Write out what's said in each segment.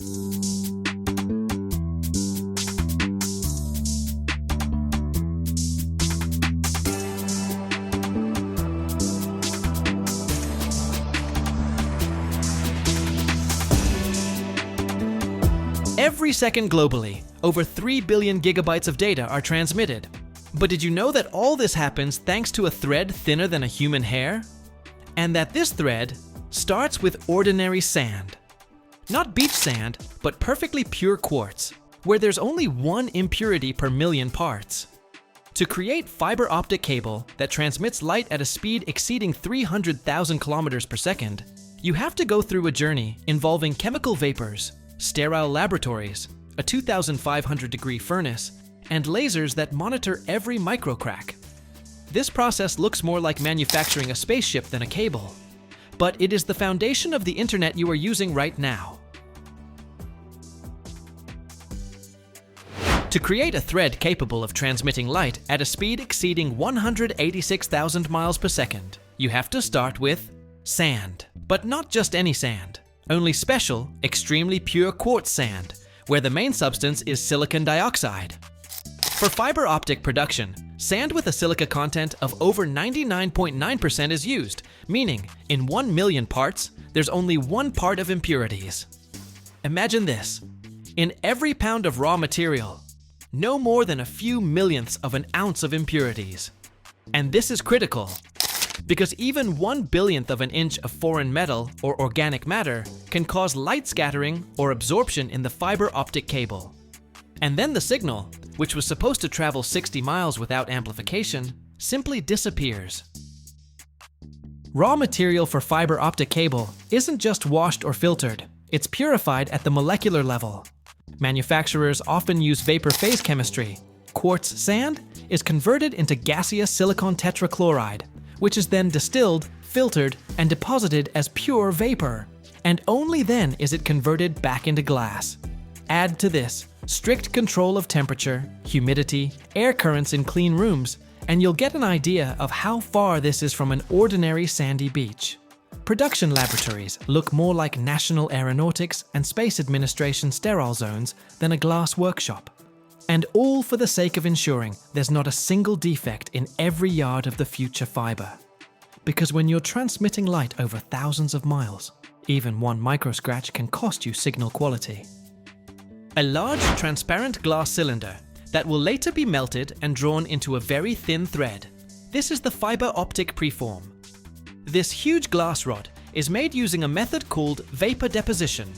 Every second globally, over 3 billion gigabytes of data are transmitted. But did you know that all this happens thanks to a thread thinner than a human hair? And that this thread starts with ordinary sand. Not beach sand, but perfectly pure quartz, where there's only one impurity per million parts. To create fiber optic cable that transmits light at a speed exceeding 300,000 kilometers per second, you have to go through a journey involving chemical vapors, sterile laboratories, a 2,500-degree furnace, and lasers that monitor every microcrack. This process looks more like manufacturing a spaceship than a cable, but it is the foundation of the internet you are using right now. To create a thread capable of transmitting light at a speed exceeding 186,000 miles per second, you have to start with sand. But not just any sand. Only special, extremely pure quartz sand, where the main substance is silicon dioxide. For fiber optic production, sand with a silica content of over 99.9% is used, meaning in 1 million parts, there's only 1 part of impurities. Imagine this. In every pound of raw material, no more than a few millionths of an ounce of impurities. And this is critical, because even 1 billionth of an inch of foreign metal or organic matter can cause light scattering or absorption in the fiber optic cable. And then the signal, which was supposed to travel 60 miles without amplification, simply disappears. Raw material for fiber optic cable isn't just washed or filtered, it's purified at the molecular level. Manufacturers often use vapor phase chemistry. Quartz sand is converted into gaseous silicon tetrachloride, which is then distilled, filtered, and deposited as pure vapor. And only then is it converted back into glass. Add to this strict control of temperature, humidity, air currents in clean rooms, and you'll get an idea of how far this is from an ordinary sandy beach. Production laboratories look more like National Aeronautics and Space Administration sterile zones than a glass workshop. And all for the sake of ensuring there's not a single defect in every yard of the future fiber. Because when you're transmitting light over thousands of miles, even one microscratch can cost you signal quality. A large transparent glass cylinder that will later be melted and drawn into a very thin thread. This is the fiber optic preform. This huge glass rod is made using a method called vapor deposition.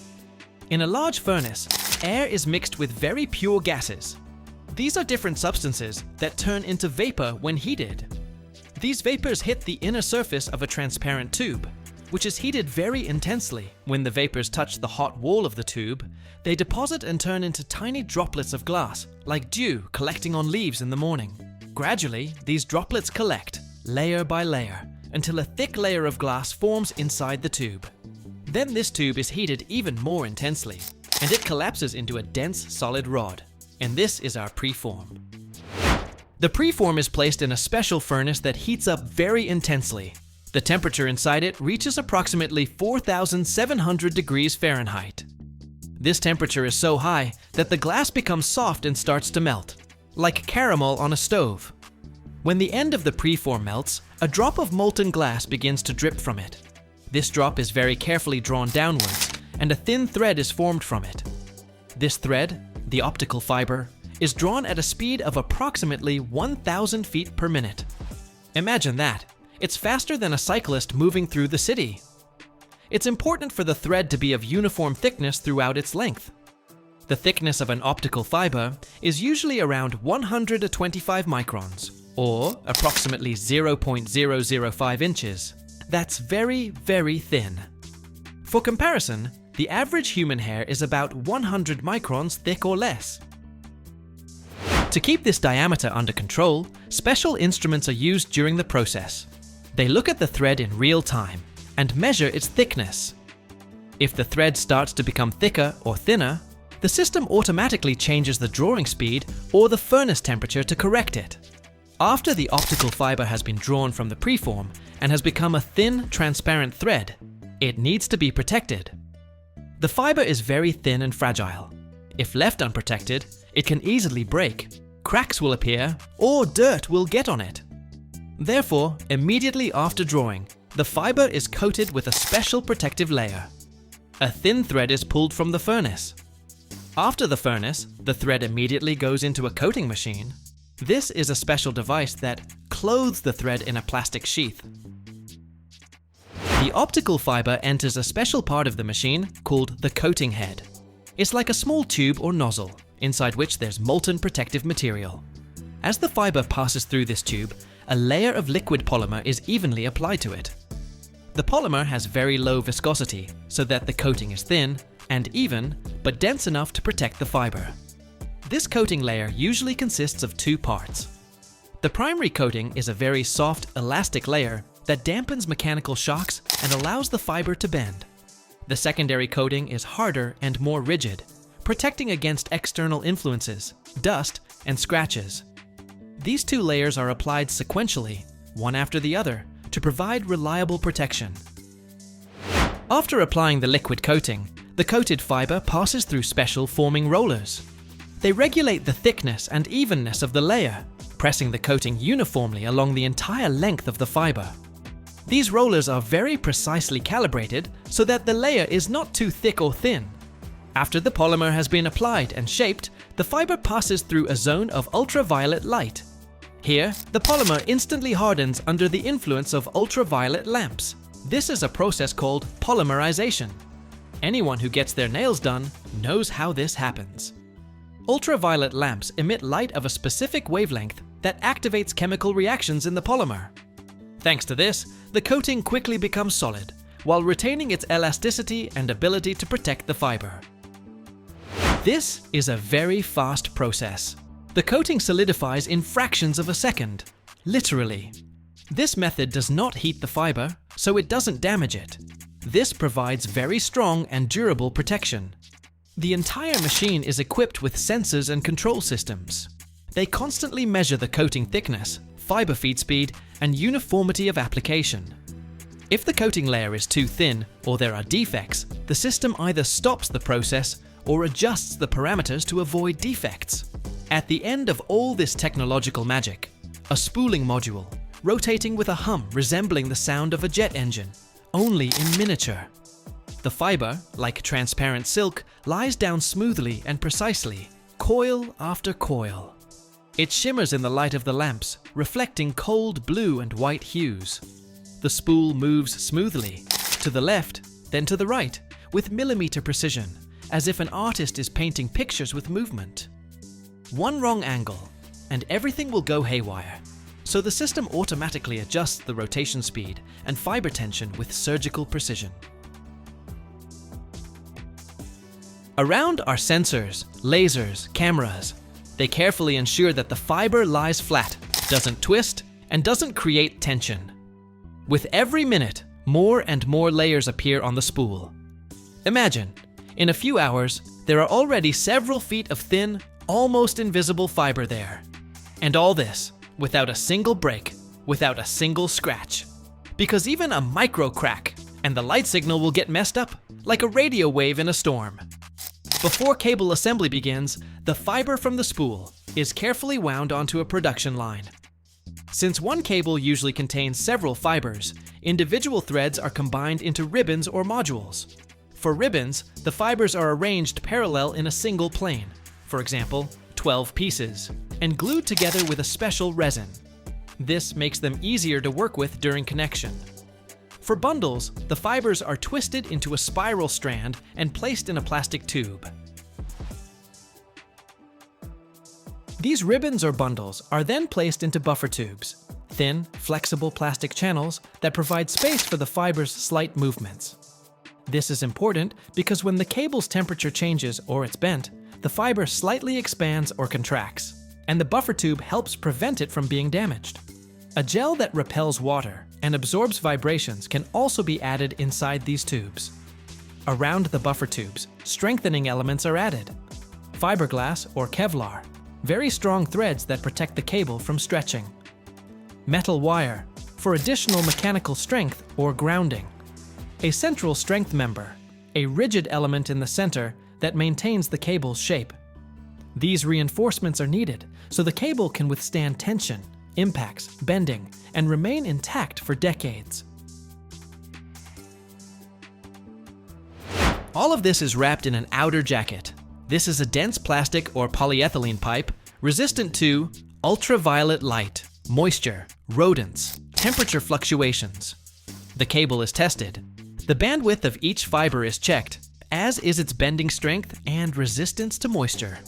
In a large furnace, air is mixed with very pure gases. These are different substances that turn into vapor when heated. These vapors hit the inner surface of a transparent tube, which is heated very intensely. When the vapors touch the hot wall of the tube, they deposit and turn into tiny droplets of glass, like dew collecting on leaves in the morning. Gradually, these droplets collect, layer by layer, until a thick layer of glass forms inside the tube. Then this tube is heated even more intensely, and it collapses into a dense, solid rod. And this is our preform. The preform is placed in a special furnace that heats up very intensely. The temperature inside it reaches approximately 4,700 degrees Fahrenheit. This temperature is so high that the glass becomes soft and starts to melt, like caramel on a stove. When the end of the preform melts, a drop of molten glass begins to drip from it. This drop is very carefully drawn downwards, and a thin thread is formed from it. This thread, the optical fiber, is drawn at a speed of approximately 1,000 feet per minute. Imagine that. It's faster than a cyclist moving through the city. It's important for the thread to be of uniform thickness throughout its length. The thickness of an optical fiber is usually around 125 microns, or approximately 0.005 inches. That's very, very thin. For comparison, the average human hair is about 100 microns thick or less. To keep this diameter under control, special instruments are used during the process. They look at the thread in real time and measure its thickness. If the thread starts to become thicker or thinner, the system automatically changes the drawing speed or the furnace temperature to correct it. After the optical fiber has been drawn from the preform and has become a thin, transparent thread, it needs to be protected. The fiber is very thin and fragile. If left unprotected, it can easily break, cracks will appear, or dirt will get on it. Therefore, immediately after drawing, the fiber is coated with a special protective layer. A thin thread is pulled from the furnace. After the furnace, the thread immediately goes into a coating machine. This is a special device that clothes the thread in a plastic sheath. The optical fiber enters a special part of the machine called the coating head. It's like a small tube or nozzle, inside which there's molten protective material. As the fiber passes through this tube, a layer of liquid polymer is evenly applied to it. The polymer has very low viscosity, so that the coating is thin and even, but dense enough to protect the fiber. This coating layer usually consists of two parts. The primary coating is a very soft, elastic layer that dampens mechanical shocks and allows the fiber to bend. The secondary coating is harder and more rigid, protecting against external influences, dust, and scratches. These two layers are applied sequentially, one after the other, to provide reliable protection. After applying the liquid coating, the coated fiber passes through special forming rollers. They regulate the thickness and evenness of the layer, pressing the coating uniformly along the entire length of the fiber. These rollers are very precisely calibrated so that the layer is not too thick or thin. After the polymer has been applied and shaped, the fiber passes through a zone of ultraviolet light. Here, the polymer instantly hardens under the influence of ultraviolet lamps. This is a process called polymerization. Anyone who gets their nails done knows how this happens. Ultraviolet lamps emit light of a specific wavelength that activates chemical reactions in the polymer. Thanks to this, the coating quickly becomes solid, while retaining its elasticity and ability to protect the fiber. This is a very fast process. The coating solidifies in fractions of a second, literally. This method does not heat the fiber, so it doesn't damage it. This provides very strong and durable protection. The entire machine is equipped with sensors and control systems. They constantly measure the coating thickness, fiber feed speed, and uniformity of application. If the coating layer is too thin or there are defects, the system either stops the process or adjusts the parameters to avoid defects. At the end of all this technological magic, a spooling module, rotating with a hum resembling the sound of a jet engine, only in miniature. The fiber, like transparent silk, lies down smoothly and precisely, coil after coil. It shimmers in the light of the lamps, reflecting cold blue and white hues. The spool moves smoothly, to the left, then to the right, with millimeter precision, as if an artist is painting pictures with movement. One wrong angle, and everything will go haywire, so the system automatically adjusts the rotation speed and fiber tension with surgical precision. Around are sensors, lasers, cameras. They carefully ensure that the fiber lies flat, doesn't twist, and doesn't create tension. With every minute, more and more layers appear on the spool. Imagine, in a few hours, there are already several feet of thin, almost invisible fiber there. And all this, without a single break, without a single scratch. Because even a microcrack, and the light signal will get messed up, like a radio wave in a storm. Before cable assembly begins, the fiber from the spool is carefully wound onto a production line. Since one cable usually contains several fibers, individual threads are combined into ribbons or modules. For ribbons, the fibers are arranged parallel in a single plane, for example, 12 pieces, and glued together with a special resin. This makes them easier to work with during connection. For bundles, the fibers are twisted into a spiral strand and placed in a plastic tube. These ribbons or bundles are then placed into buffer tubes, thin, flexible plastic channels that provide space for the fiber's slight movements. This is important because when the cable's temperature changes or it's bent, the fiber slightly expands or contracts, and the buffer tube helps prevent it from being damaged. A gel that repels water and absorbs vibrations can also be added inside these tubes. Around the buffer tubes, strengthening elements are added. Fiberglass or Kevlar, very strong threads that protect the cable from stretching. Metal wire, for additional mechanical strength or grounding. A central strength member, a rigid element in the center that maintains the cable's shape. These reinforcements are needed so the cable can withstand tension, impacts, bending, and remain intact for decades. All of this is wrapped in an outer jacket. This is a dense plastic or polyethylene pipe resistant to ultraviolet light, moisture, rodents, temperature fluctuations. The cable is tested. The bandwidth of each fiber is checked, as is its bending strength and resistance to moisture.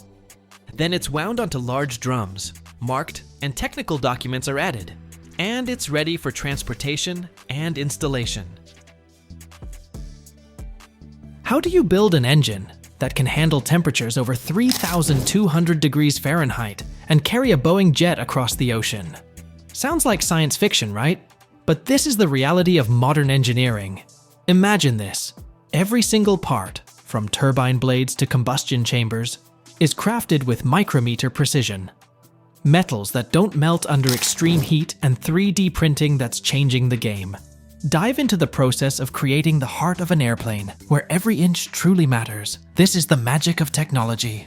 Then it's wound onto large drums, marked, and technical documents are added, and it's ready for transportation and installation. How do you build an engine that can handle temperatures over 3,200 degrees Fahrenheit and carry a Boeing jet across the ocean? Sounds like science fiction, right? But this is the reality of modern engineering. Imagine this. Every single part, from turbine blades to combustion chambers, is crafted with micrometer precision. Metals that don't melt under extreme heat and 3D printing that's changing the game. Dive into the process of creating the heart of an airplane, where every inch truly matters. This is the magic of technology.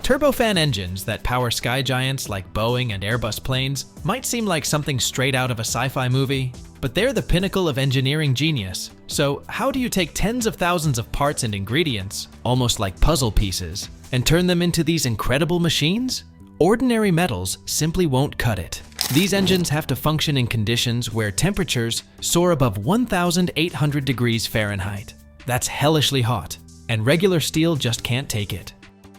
Turbofan engines that power sky giants like Boeing and Airbus planes might seem like something straight out of a sci-fi movie, but they're the pinnacle of engineering genius. So how do you take tens of thousands of parts and ingredients, almost like puzzle pieces, and turn them into these incredible machines? Ordinary metals simply won't cut it. These engines have to function in conditions where temperatures soar above 1,800 degrees Fahrenheit. That's hellishly hot, and regular steel just can't take it.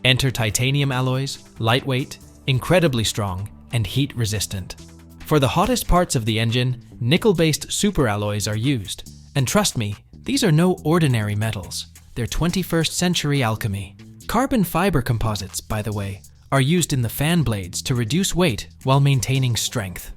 Enter titanium alloys, lightweight, incredibly strong, and heat-resistant. For the hottest parts of the engine, nickel-based superalloys are used. And trust me, these are no ordinary metals. They're 21st century alchemy. Carbon fiber composites, by the way, are used in the fan blades to reduce weight while maintaining strength.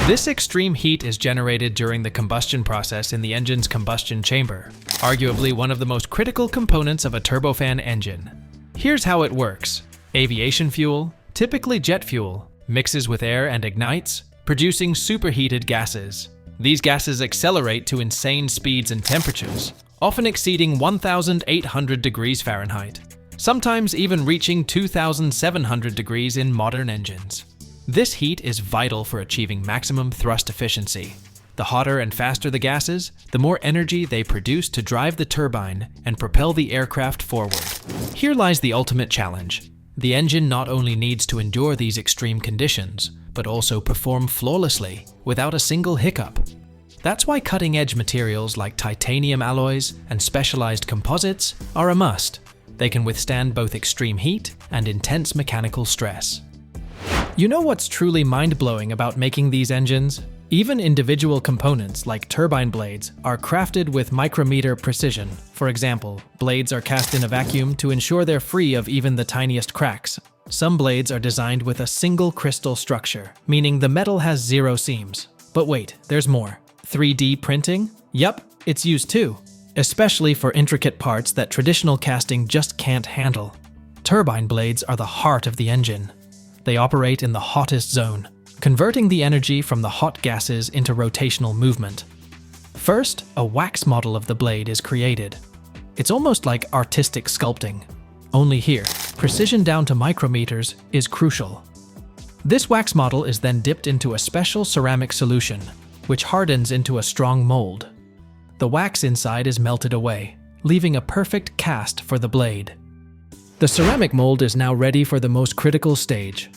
This extreme heat is generated during the combustion process in the engine's combustion chamber, arguably one of the most critical components of a turbofan engine. Here's how it works. Aviation fuel, typically jet fuel, mixes with air and ignites, producing superheated gases. These gases accelerate to insane speeds and temperatures, often exceeding 1,800 degrees Fahrenheit, sometimes even reaching 2,700 degrees in modern engines. This heat is vital for achieving maximum thrust efficiency. The hotter and faster the gases, the more energy they produce to drive the turbine and propel the aircraft forward. Here lies the ultimate challenge. The engine not only needs to endure these extreme conditions, but also perform flawlessly, without a single hiccup. That's why cutting-edge materials like titanium alloys and specialized composites are a must. They can withstand both extreme heat and intense mechanical stress. You know what's truly mind-blowing about making these engines? Even individual components like turbine blades are crafted with micrometer precision. For example, blades are cast in a vacuum to ensure they're free of even the tiniest cracks. Some blades are designed with a single crystal structure, meaning the metal has zero seams. But wait, there's more. 3D printing? Yup, it's used too, especially for intricate parts that traditional casting just can't handle. Turbine blades are the heart of the engine. They operate in the hottest zone, converting the energy from the hot gases into rotational movement. First, a wax model of the blade is created. It's almost like artistic sculpting. Only here, precision down to micrometers is crucial. This wax model is then dipped into a special ceramic solution, which hardens into a strong mold. The wax inside is melted away, leaving a perfect cast for the blade. The ceramic mold is now ready for the most critical stage.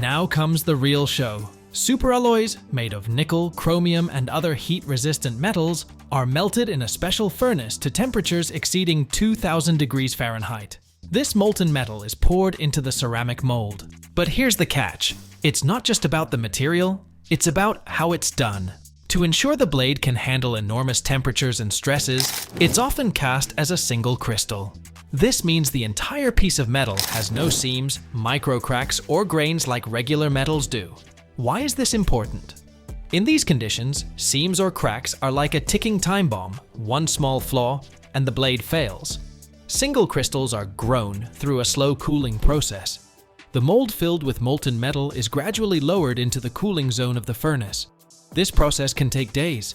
Now comes the real show. Superalloys, made of nickel, chromium, and other heat-resistant metals, are melted in a special furnace to temperatures exceeding 2,000 degrees Fahrenheit. This molten metal is poured into the ceramic mold. But here's the catch. It's not just about the material, it's about how it's done. To ensure the blade can handle enormous temperatures and stresses, it's often cast as a single crystal. This means the entire piece of metal has no seams, microcracks, or grains like regular metals do. Why is this important? In these conditions, seams or cracks are like a ticking time bomb. One small flaw, and the blade fails. Single crystals are grown through a slow cooling process. The mold filled with molten metal is gradually lowered into the cooling zone of the furnace. This process can take days,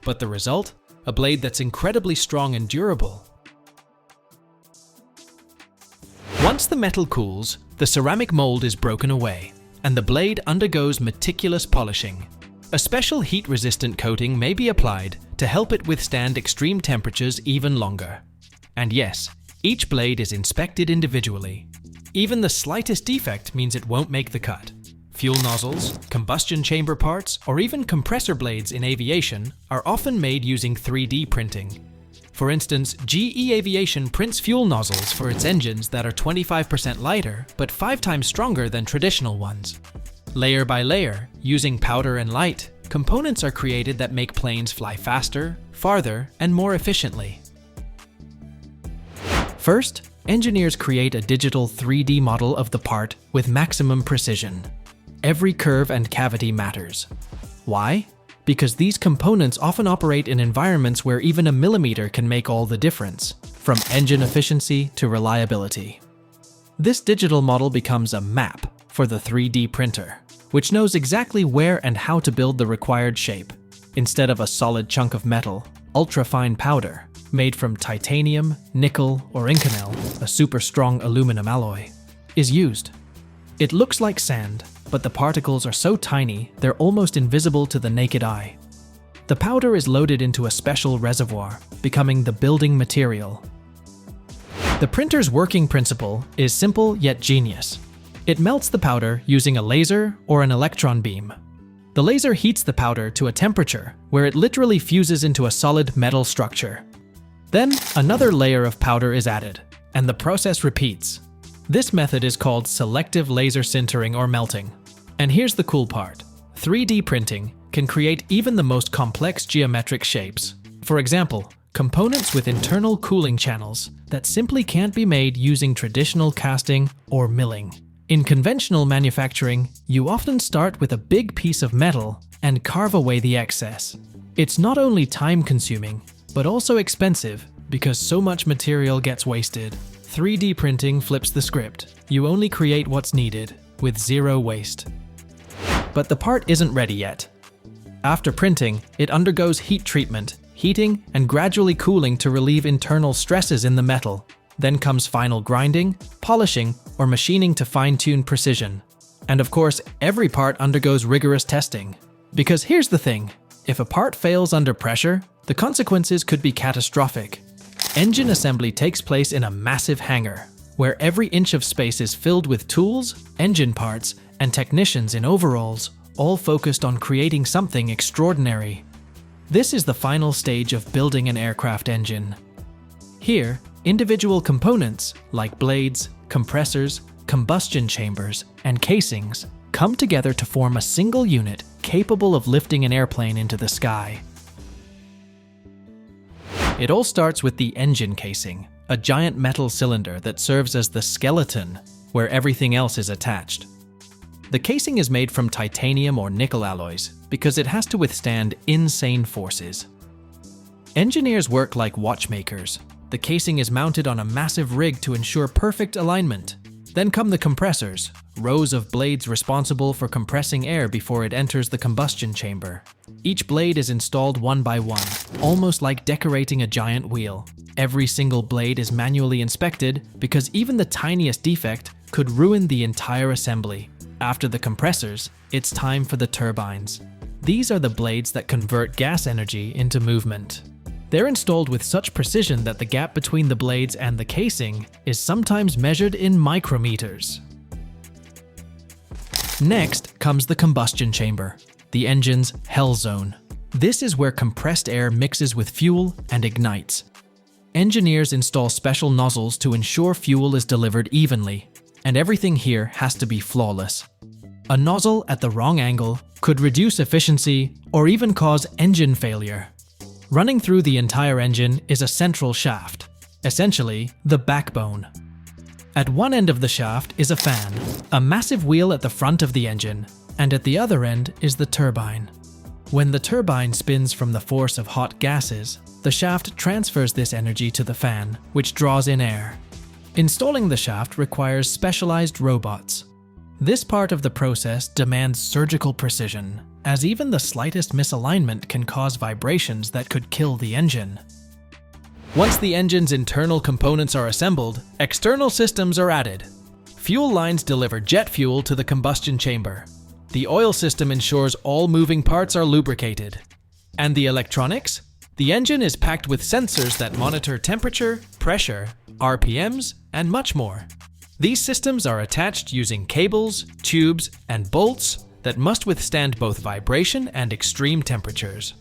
but the result? A blade that's incredibly strong and durable. Once the metal cools, the ceramic mold is broken away, and the blade undergoes meticulous polishing. A special heat-resistant coating may be applied to help it withstand extreme temperatures even longer. And yes, each blade is inspected individually. Even the slightest defect means it won't make the cut. Fuel nozzles, combustion chamber parts, or even compressor blades in aviation are often made using 3D printing. For instance, GE Aviation prints fuel nozzles for its engines that are 25% lighter but 5 times stronger than traditional ones. Layer by layer, using powder and light, components are created that make planes fly faster, farther, and more efficiently. First, engineers create a digital 3D model of the part with maximum precision. Every curve and cavity matters. Why? Because these components often operate in environments where even a millimeter can make all the difference, from engine efficiency to reliability. This digital model becomes a map for the 3D printer, which knows exactly where and how to build the required shape. Instead of a solid chunk of metal, ultra-fine powder, made from titanium, nickel, or Inconel, a super strong aluminum alloy, is used. It looks like sand, but the particles are so tiny they're almost invisible to the naked eye. The powder is loaded into a special reservoir, becoming the building material. The printer's working principle is simple yet genius. It melts the powder using a laser or an electron beam. The laser heats the powder to a temperature where it literally fuses into a solid metal structure. Then another layer of powder is added, and the process repeats. This method is called selective laser sintering or melting. And here's the cool part. 3D printing can create even the most complex geometric shapes. For example, components with internal cooling channels that simply can't be made using traditional casting or milling. In conventional manufacturing, you often start with a big piece of metal and carve away the excess. It's not only time-consuming, but also expensive because so much material gets wasted. 3D printing flips the script. You only create what's needed, with zero waste. But the part isn't ready yet. After printing, it undergoes heat treatment, heating, and gradually cooling to relieve internal stresses in the metal. Then comes final grinding, polishing, or machining to fine-tune precision. And of course, every part undergoes rigorous testing. Because here's the thing, if a part fails under pressure, the consequences could be catastrophic. Engine assembly takes place in a massive hangar, where every inch of space is filled with tools, engine parts, and technicians in overalls, all focused on creating something extraordinary. This is the final stage of building an aircraft engine. Here, individual components, like blades, compressors, combustion chambers, and casings, come together to form a single unit capable of lifting an airplane into the sky. It all starts with the engine casing, a giant metal cylinder that serves as the skeleton where everything else is attached. The casing is made from titanium or nickel alloys because it has to withstand insane forces. Engineers work like watchmakers. The casing is mounted on a massive rig to ensure perfect alignment. Then come the compressors, rows of blades responsible for compressing air before it enters the combustion chamber. Each blade is installed one by one, almost like decorating a giant wheel. Every single blade is manually inspected because even the tiniest defect could ruin the entire assembly. After the compressors, it's time for the turbines. These are the blades that convert gas energy into movement. They're installed with such precision that the gap between the blades and the casing is sometimes measured in micrometers. Next comes the combustion chamber, the engine's hell zone. This is where compressed air mixes with fuel and ignites. Engineers install special nozzles to ensure fuel is delivered evenly, and everything here has to be flawless. A nozzle at the wrong angle could reduce efficiency or even cause engine failure. Running through the entire engine is a central shaft, essentially the backbone. At one end of the shaft is a fan, a massive wheel at the front of the engine, and at the other end is the turbine. When the turbine spins from the force of hot gases, the shaft transfers this energy to the fan, which draws in air. Installing the shaft requires specialized robots. This part of the process demands surgical precision, as even the slightest misalignment can cause vibrations that could kill the engine. Once the engine's internal components are assembled, external systems are added. Fuel lines deliver jet fuel to the combustion chamber. The oil system ensures all moving parts are lubricated. And the electronics? The engine is packed with sensors that monitor temperature, pressure, RPMs, and much more. These systems are attached using cables, tubes, and bolts that must withstand both vibration and extreme temperatures.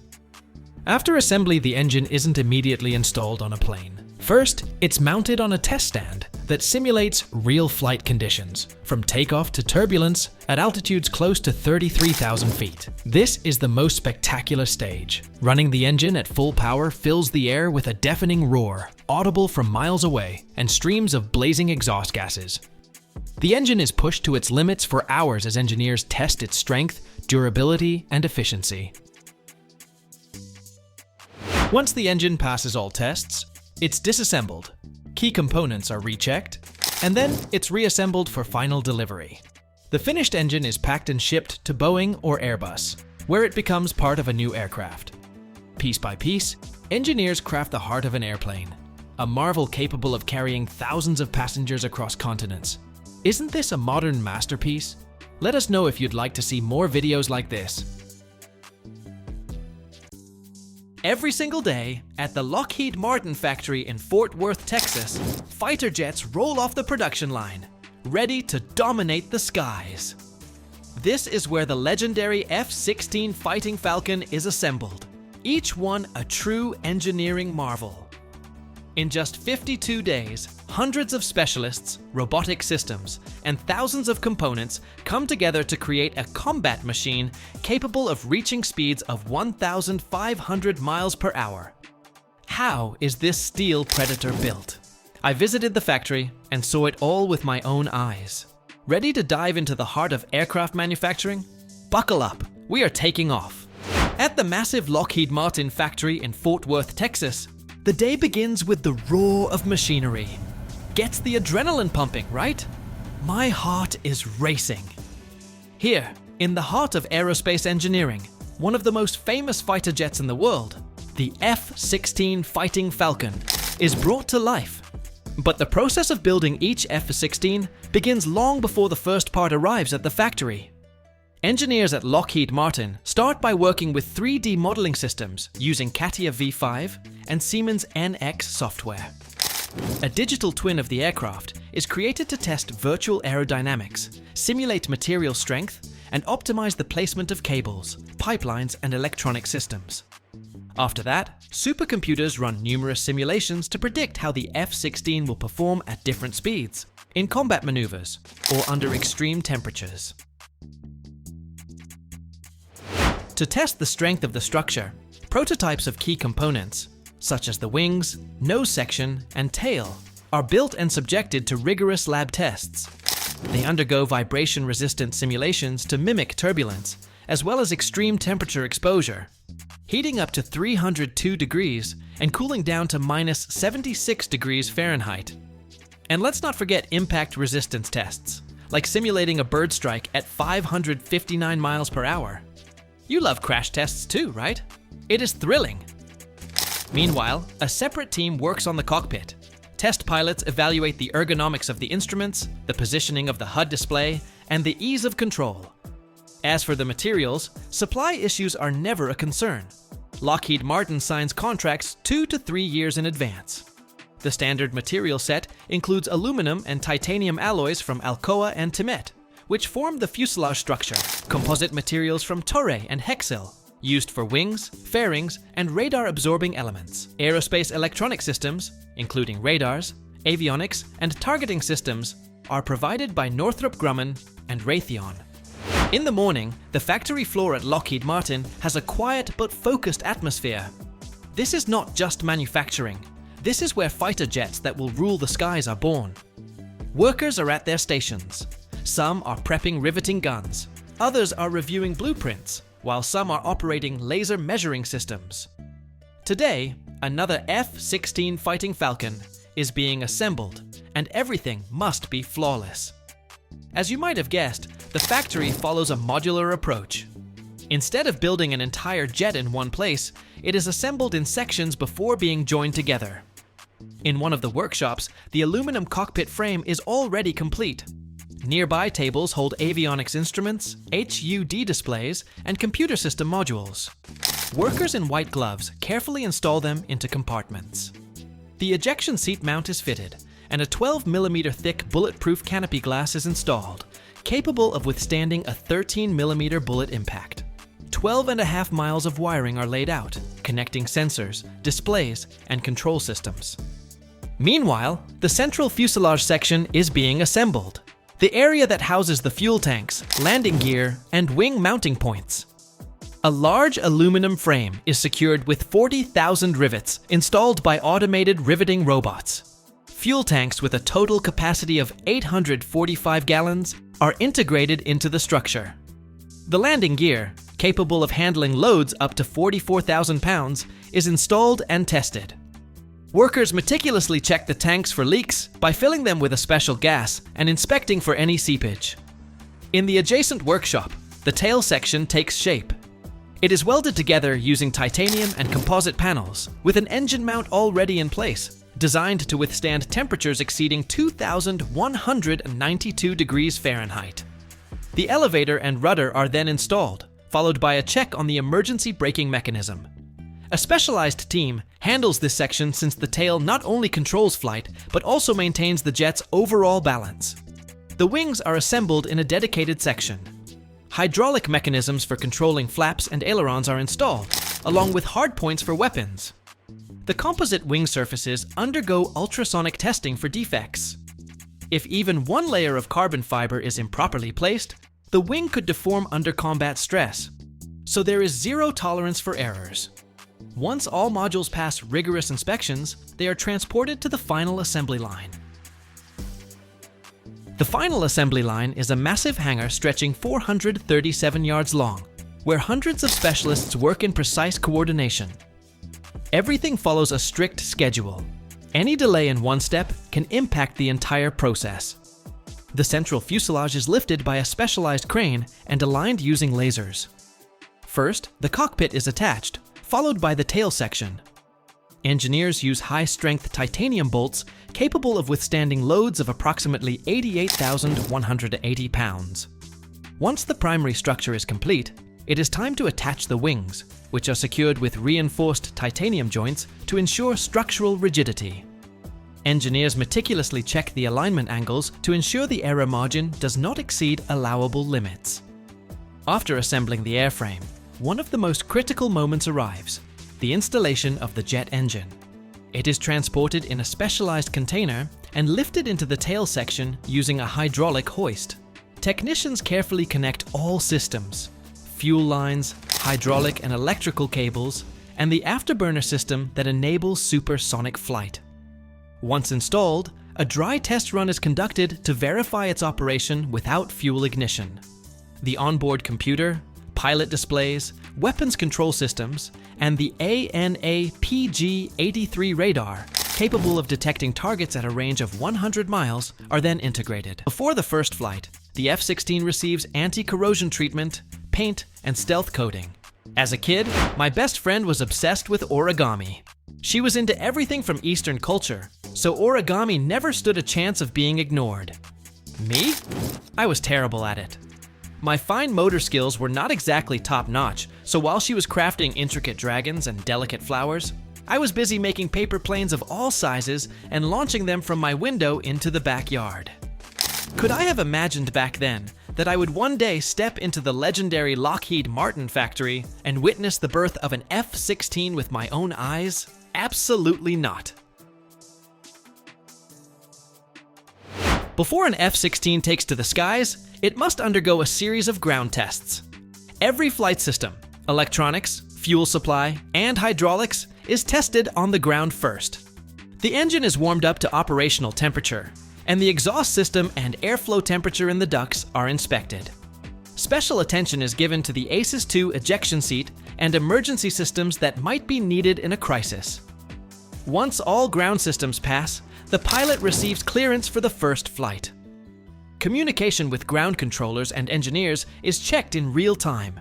After assembly, the engine isn't immediately installed on a plane. First, it's mounted on a test stand that simulates real flight conditions, from takeoff to turbulence at altitudes close to 33,000 feet. This is the most spectacular stage. Running the engine at full power fills the air with a deafening roar, audible from miles away, and streams of blazing exhaust gases. The engine is pushed to its limits for hours as engineers test its strength, durability, and efficiency. Once the engine passes all tests, it's disassembled. Key components are rechecked, and then it's reassembled for final delivery. The finished engine is packed and shipped to Boeing or Airbus, where it becomes part of a new aircraft. Piece by piece, engineers craft the heart of an airplane, a marvel capable of carrying thousands of passengers across continents. Isn't this a modern masterpiece? Let us know if you'd like to see more videos like this. Every single day, at the Lockheed Martin factory in Fort Worth, Texas, fighter jets roll off the production line, ready to dominate the skies. This is where the legendary F-16 Fighting Falcon is assembled, each one a true engineering marvel. In just 52 days, hundreds of specialists, robotic systems, and thousands of components come together to create a combat machine capable of reaching speeds of 1,500 miles per hour. How is this steel predator built? I visited the factory and saw it all with my own eyes. Ready to dive into the heart of aircraft manufacturing? Buckle up, we are taking off. At the massive Lockheed Martin factory in Fort Worth, Texas, the day begins with the roar of machinery. Gets the adrenaline pumping, right? My heart is racing. Here, in the heart of aerospace engineering, one of the most famous fighter jets in the world, the F-16 Fighting Falcon, is brought to life. But the process of building each F-16 begins long before the first part arrives at the factory. Engineers at Lockheed Martin start by working with 3D modeling systems using CATIA V5 and Siemens NX software. A digital twin of the aircraft is created to test virtual aerodynamics, simulate material strength, and optimize the placement of cables, pipelines, and electronic systems. After that, supercomputers run numerous simulations to predict how the F-16 will perform at different speeds, in combat maneuvers, or under extreme temperatures. To test the strength of the structure, prototypes of key components, such as the wings, nose section, and tail, are built and subjected to rigorous lab tests. They undergo vibration-resistant simulations to mimic turbulence, as well as extreme temperature exposure, heating up to 302 degrees and cooling down to minus 76 degrees Fahrenheit. And let's not forget impact resistance tests, like simulating a bird strike at 559 miles per hour. You love crash tests too, right? It is thrilling. Meanwhile, a separate team works on the cockpit. Test pilots evaluate the ergonomics of the instruments, the positioning of the HUD display, and the ease of control. As for the materials, supply issues are never a concern. Lockheed Martin signs contracts 2 to 3 years in advance. The standard material set includes aluminum and titanium alloys from Alcoa and Timet, which form the fuselage structure, composite materials from Toray and Hexil, used for wings, fairings, and radar-absorbing elements. Aerospace electronic systems, including radars, avionics, and targeting systems, are provided by Northrop Grumman and Raytheon. In the morning, the factory floor at Lockheed Martin has a quiet but focused atmosphere. This is not just manufacturing. This is where fighter jets that will rule the skies are born. Workers are at their stations. Some are prepping riveting guns, others are reviewing blueprints, while some are operating laser measuring systems. Today, another F-16 Fighting Falcon is being assembled, and everything must be flawless. As you might have guessed, the factory follows a modular approach. Instead of building an entire jet in one place, it is assembled in sections before being joined together. In one of the workshops, the aluminum cockpit frame is already complete. Nearby tables hold avionics instruments, HUD displays, and computer system modules. Workers in white gloves carefully install them into compartments. The ejection seat mount is fitted, and a 12mm thick bulletproof canopy glass is installed, capable of withstanding a 13mm bullet impact. 12.5 miles of wiring are laid out, connecting sensors, displays, and control systems. Meanwhile, the central fuselage section is being assembled, the area that houses the fuel tanks, landing gear, and wing mounting points. A large aluminum frame is secured with 40,000 rivets installed by automated riveting robots. Fuel tanks with a total capacity of 845 gallons are integrated into the structure. The landing gear, capable of handling loads up to 44,000 pounds, is installed and tested. Workers meticulously check the tanks for leaks by filling them with a special gas and inspecting for any seepage. In the adjacent workshop, the tail section takes shape. It is welded together using titanium and composite panels, with an engine mount already in place, designed to withstand temperatures exceeding 2,192 degrees Fahrenheit. The elevator and rudder are then installed, followed by a check on the emergency braking mechanism. A specialized team handles this section since the tail not only controls flight, but also maintains the jet's overall balance. The wings are assembled in a dedicated section. Hydraulic mechanisms for controlling flaps and ailerons are installed, along with hardpoints for weapons. The composite wing surfaces undergo ultrasonic testing for defects. If even one layer of carbon fiber is improperly placed, the wing could deform under combat stress, so there is zero tolerance for errors. Once all modules pass rigorous inspections, they are transported to the final assembly line. The final assembly line is a massive hangar stretching 437 yards long, where hundreds of specialists work in precise coordination. Everything follows a strict schedule. Any delay in one step can impact the entire process. The central fuselage is lifted by a specialized crane and aligned using lasers. First, the cockpit is attached, followed by the tail section. Engineers use high-strength titanium bolts capable of withstanding loads of approximately 88,180 pounds. Once the primary structure is complete, it is time to attach the wings, which are secured with reinforced titanium joints to ensure structural rigidity. Engineers meticulously check the alignment angles to ensure the error margin does not exceed allowable limits. After assembling the airframe, one of the most critical moments arrives: the installation of the jet engine. It is transported in a specialized container and lifted into the tail section using a hydraulic hoist. Technicians carefully connect all systems: fuel lines, hydraulic and electrical cables, and the afterburner system that enables supersonic flight. Once installed, a dry test run is conducted to verify its operation without fuel ignition. The onboard computer, pilot displays, weapons control systems, and the ANA-PG-83 radar, capable of detecting targets at a range of 100 miles, are then integrated. Before the first flight, the F-16 receives anti-corrosion treatment, paint, and stealth coating. As a kid, my best friend was obsessed with origami. She was into everything from Eastern culture, so origami never stood a chance of being ignored. Me? I was terrible at it. My fine motor skills were not exactly top-notch, so while she was crafting intricate dragons and delicate flowers, I was busy making paper planes of all sizes and launching them from my window into the backyard. Could I have imagined back then that I would one day step into the legendary Lockheed Martin factory and witness the birth of an F-16 with my own eyes? Absolutely not. Before an F-16 takes to the skies, it must undergo a series of ground tests. Every flight system, electronics, fuel supply, and hydraulics is tested on the ground first. The engine is warmed up to operational temperature, and the exhaust system and airflow temperature in the ducts are inspected. Special attention is given to the ACES II ejection seat and emergency systems that might be needed in a crisis. Once all ground systems pass, the pilot receives clearance for the first flight. Communication with ground controllers and engineers is checked in real time.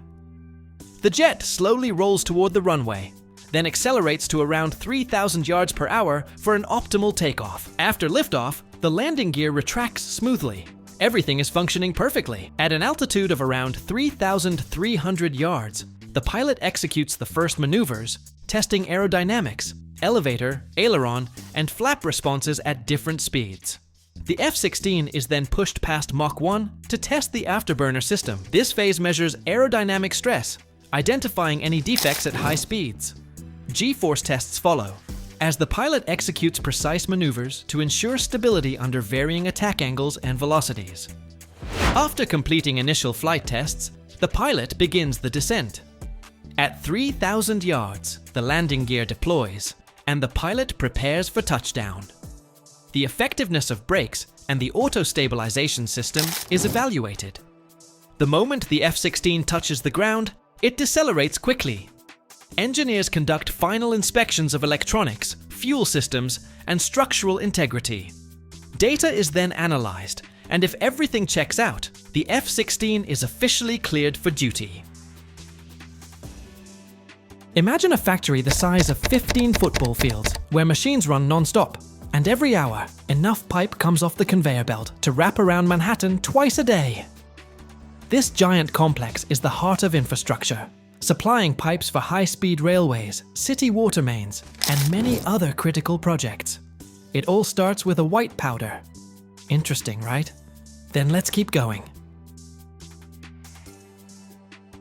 The jet slowly rolls toward the runway, then accelerates to around 3,000 yards per hour for an optimal takeoff. After liftoff, the landing gear retracts smoothly. Everything is functioning perfectly. At an altitude of around 3,300 yards, the pilot executes the first maneuvers, testing aerodynamics, elevator, aileron, and flap responses at different speeds. The F-16 is then pushed past Mach 1 to test the afterburner system. This phase measures aerodynamic stress, identifying any defects at high speeds. G-force tests follow, as the pilot executes precise maneuvers to ensure stability under varying attack angles and velocities. After completing initial flight tests, the pilot begins the descent. At 3,000 yards, the landing gear deploys, and the pilot prepares for touchdown. The effectiveness of brakes and the auto-stabilization system is evaluated. The moment the F-16 touches the ground, it decelerates quickly. Engineers conduct final inspections of electronics, fuel systems, and structural integrity. Data is then analyzed, and if everything checks out, the F-16 is officially cleared for duty. Imagine a factory the size of 15 football fields, where machines run non-stop, and every hour, enough pipe comes off the conveyor belt to wrap around Manhattan twice a day. This giant complex is the heart of infrastructure, supplying pipes for high-speed railways, city water mains, and many other critical projects. It all starts with a white powder. Interesting, right? Then let's keep going.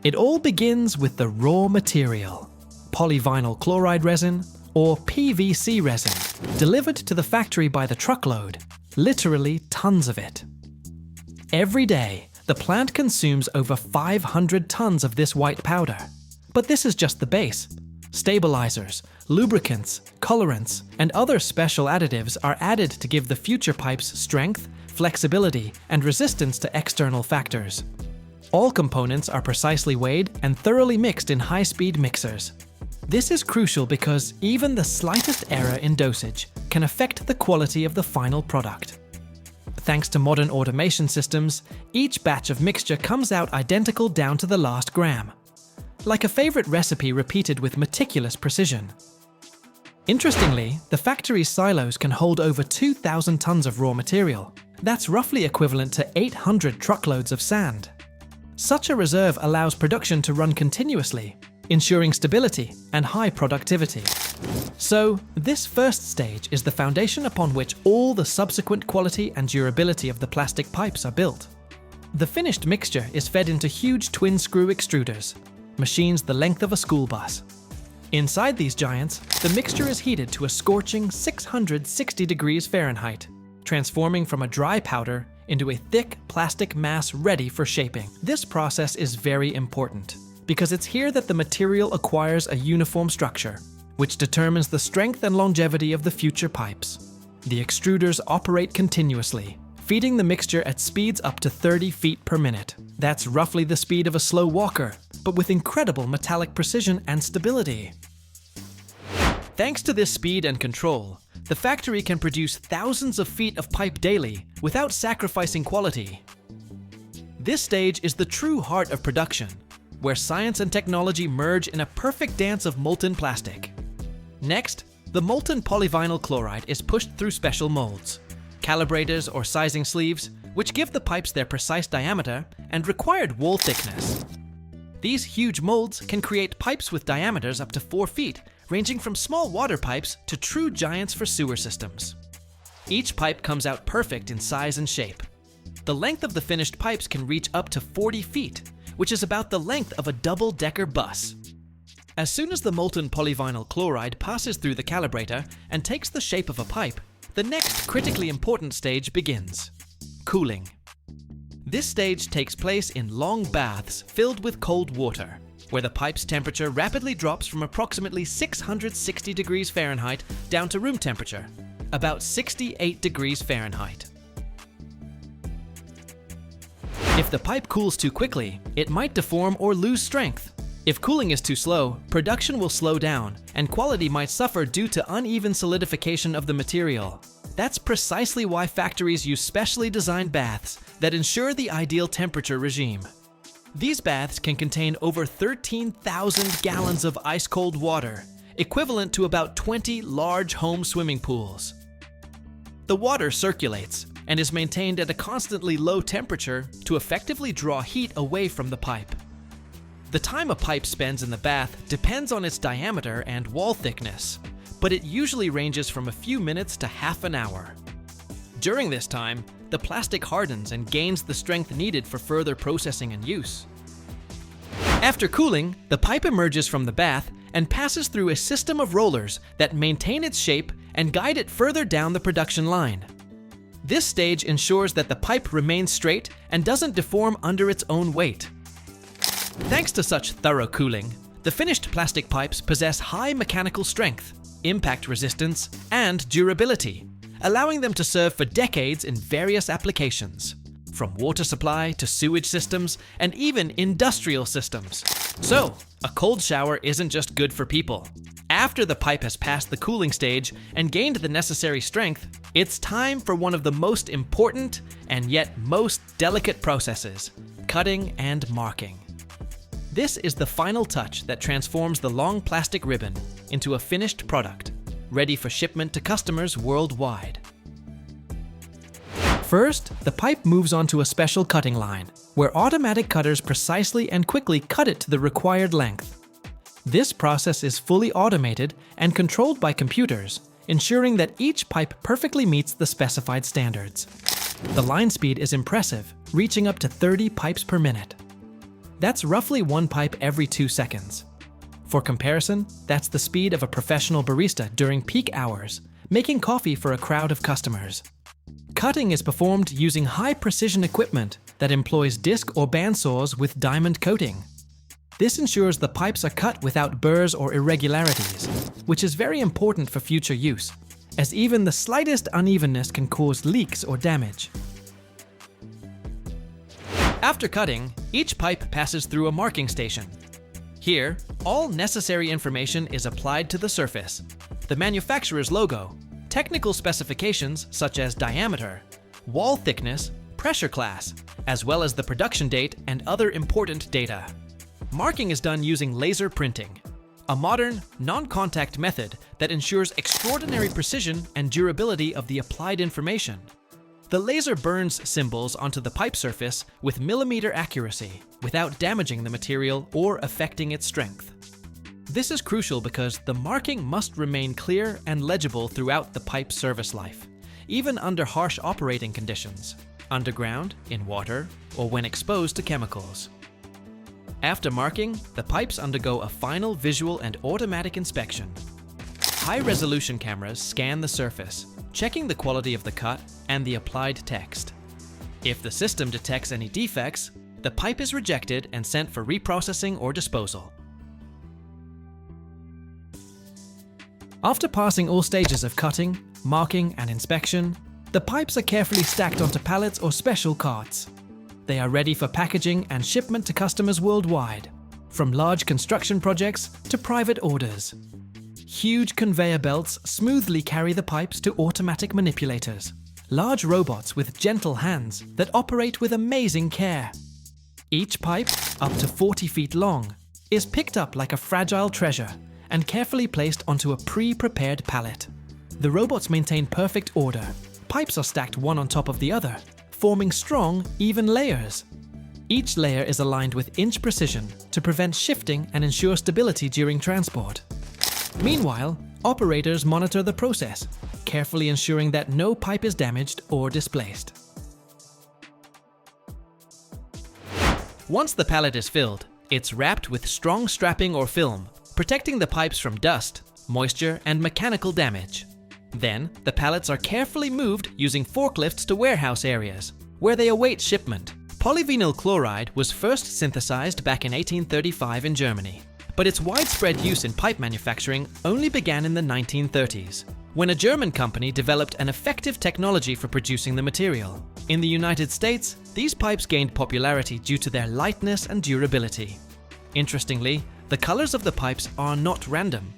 It all begins with the raw material, polyvinyl chloride resin, or PVC resin, delivered to the factory by the truckload, literally tons of it. Every day, the plant consumes over 500 tons of this white powder. But this is just the base. Stabilizers, lubricants, colorants, and other special additives are added to give the future pipes strength, flexibility, and resistance to external factors. All components are precisely weighed and thoroughly mixed in high-speed mixers. This is crucial because even the slightest error in dosage can affect the quality of the final product. Thanks to modern automation systems, each batch of mixture comes out identical down to the last gram, like a favorite recipe repeated with meticulous precision. Interestingly, the factory's silos can hold over 2,000 tons of raw material. That's roughly equivalent to 800 truckloads of sand. Such a reserve allows production to run continuously, ensuring stability and high productivity. So, this first stage is the foundation upon which all the subsequent quality and durability of the plastic pipes are built. The finished mixture is fed into huge twin-screw extruders, machines the length of a school bus. Inside these giants, the mixture is heated to a scorching 660 degrees Fahrenheit, transforming from a dry powder into a thick plastic mass ready for shaping. This process is very important, because it's here that the material acquires a uniform structure, which determines the strength and longevity of the future pipes. The extruders operate continuously, feeding the mixture at speeds up to 30 feet per minute. That's roughly the speed of a slow walker, but with incredible metallic precision and stability. Thanks to this speed and control, the factory can produce thousands of feet of pipe daily without sacrificing quality. This stage is the true heart of production, where science and technology merge in a perfect dance of molten plastic. Next, the molten polyvinyl chloride is pushed through special molds, calibrators or sizing sleeves, which give the pipes their precise diameter and required wall thickness. These huge molds can create pipes with diameters up to 4 feet, ranging from small water pipes to true giants for sewer systems. Each pipe comes out perfect in size and shape. The length of the finished pipes can reach up to 40 feet, which is about the length of a double-decker bus. As soon as the molten polyvinyl chloride passes through the calibrator and takes the shape of a pipe, the next critically important stage begins: cooling. This stage takes place in long baths filled with cold water, where the pipe's temperature rapidly drops from approximately 660 degrees Fahrenheit down to room temperature, about 68 degrees Fahrenheit. If the pipe cools too quickly, it might deform or lose strength. If cooling is too slow, production will slow down, and quality might suffer due to uneven solidification of the material. That's precisely why factories use specially designed baths that ensure the ideal temperature regime. These baths can contain over 13,000 gallons of ice-cold water, equivalent to about 20 large home swimming pools. The water circulates and is maintained at a constantly low temperature to effectively draw heat away from the pipe. The time a pipe spends in the bath depends on its diameter and wall thickness, but it usually ranges from a few minutes to half an hour. During this time, the plastic hardens and gains the strength needed for further processing and use. After cooling, the pipe emerges from the bath and passes through a system of rollers that maintain its shape and guide it further down the production line. This stage ensures that the pipe remains straight and doesn't deform under its own weight. Thanks to such thorough cooling, the finished plastic pipes possess high mechanical strength, impact resistance, and durability, allowing them to serve for decades in various applications, from water supply to sewage systems and even industrial systems. So, a cold shower isn't just good for people. After the pipe has passed the cooling stage and gained the necessary strength, it's time for one of the most important and yet most delicate processes: cutting and marking. This is the final touch that transforms the long plastic ribbon into a finished product, ready for shipment to customers worldwide. First, the pipe moves onto a special cutting line, where automatic cutters precisely and quickly cut it to the required length. This process is fully automated and controlled by computers, ensuring that each pipe perfectly meets the specified standards. The line speed is impressive, reaching up to 30 pipes per minute. That's roughly one pipe every 2 seconds. For comparison, that's the speed of a professional barista during peak hours, making coffee for a crowd of customers. Cutting is performed using high-precision equipment that employs disc or bandsaws with diamond coating. This ensures the pipes are cut without burrs or irregularities, which is very important for future use, as even the slightest unevenness can cause leaks or damage. After cutting, each pipe passes through a marking station. Here, all necessary information is applied to the surface: the manufacturer's logo, technical specifications such as diameter, wall thickness, pressure class, as well as the production date and other important data. Marking is done using laser printing, a modern, non-contact method that ensures extraordinary precision and durability of the applied information. The laser burns symbols onto the pipe surface with millimeter accuracy without damaging the material or affecting its strength. This is crucial because the marking must remain clear and legible throughout the pipe's service life, even under harsh operating conditions, underground, in water, or when exposed to chemicals. After marking, the pipes undergo a final visual and automatic inspection. High-resolution cameras scan the surface, checking the quality of the cut and the applied text. If the system detects any defects, the pipe is rejected and sent for reprocessing or disposal. After passing all stages of cutting, marking, and inspection, the pipes are carefully stacked onto pallets or special carts. They are ready for packaging and shipment to customers worldwide, from large construction projects to private orders. Huge conveyor belts smoothly carry the pipes to automatic manipulators, large robots with gentle hands that operate with amazing care. Each pipe, up to 40 feet long, is picked up like a fragile treasure and carefully placed onto a pre-prepared pallet. The robots maintain perfect order. Pipes are stacked one on top of the other, forming strong, even layers. Each layer is aligned with inch precision to prevent shifting and ensure stability during transport. Meanwhile, operators monitor the process, carefully ensuring that no pipe is damaged or displaced. Once the pallet is filled, it's wrapped with strong strapping or film, protecting the pipes from dust, moisture, and mechanical damage. Then, the pallets are carefully moved using forklifts to warehouse areas, where they await shipment. Polyvinyl chloride was first synthesized back in 1835 in Germany, but its widespread use in pipe manufacturing only began in the 1930s, when a German company developed an effective technology for producing the material. In the United States, these pipes gained popularity due to their lightness and durability. Interestingly, the colors of the pipes are not random.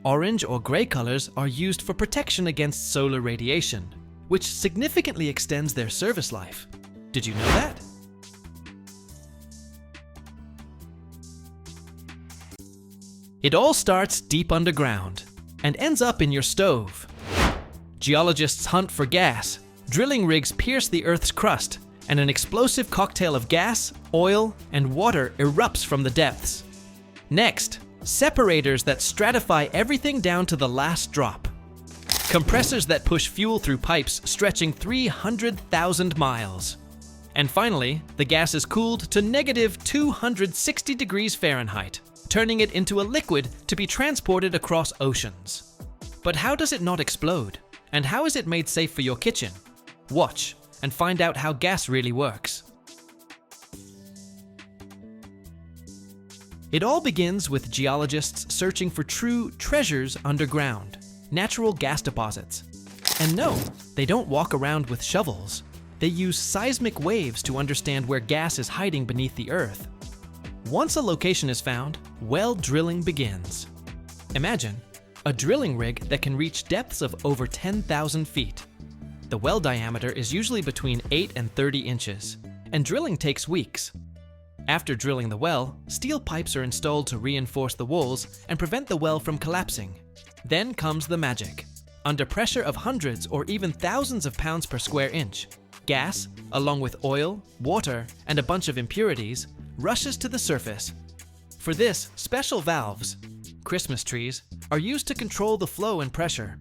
Orange or gray colors are used for protection against solar radiation, which significantly extends their service life. Did you know that? It all starts deep underground and ends up in your stove. Geologists hunt for gas, drilling rigs pierce the Earth's crust, and an explosive cocktail of gas, oil, and water erupts from the depths. Next, separators that stratify everything down to the last drop. Compressors that push fuel through pipes stretching 300,000 miles. And finally, the gas is cooled to negative 260 degrees Fahrenheit, turning it into a liquid to be transported across oceans. But how does it not explode? And how is it made safe for your kitchen? Watch and find out how gas really works. It all begins with geologists searching for true treasures underground, natural gas deposits. And no, they don't walk around with shovels. They use seismic waves to understand where gas is hiding beneath the earth. Once a location is found, well drilling begins. Imagine a drilling rig that can reach depths of over 10,000 feet. The well diameter is usually between 8 and 30 inches, and drilling takes weeks. After drilling the well, steel pipes are installed to reinforce the walls and prevent the well from collapsing. Then comes the magic. Under pressure of hundreds or even thousands of pounds per square inch, gas, along with oil, water, and a bunch of impurities, rushes to the surface. For this, special valves, Christmas trees, are used to control the flow and pressure.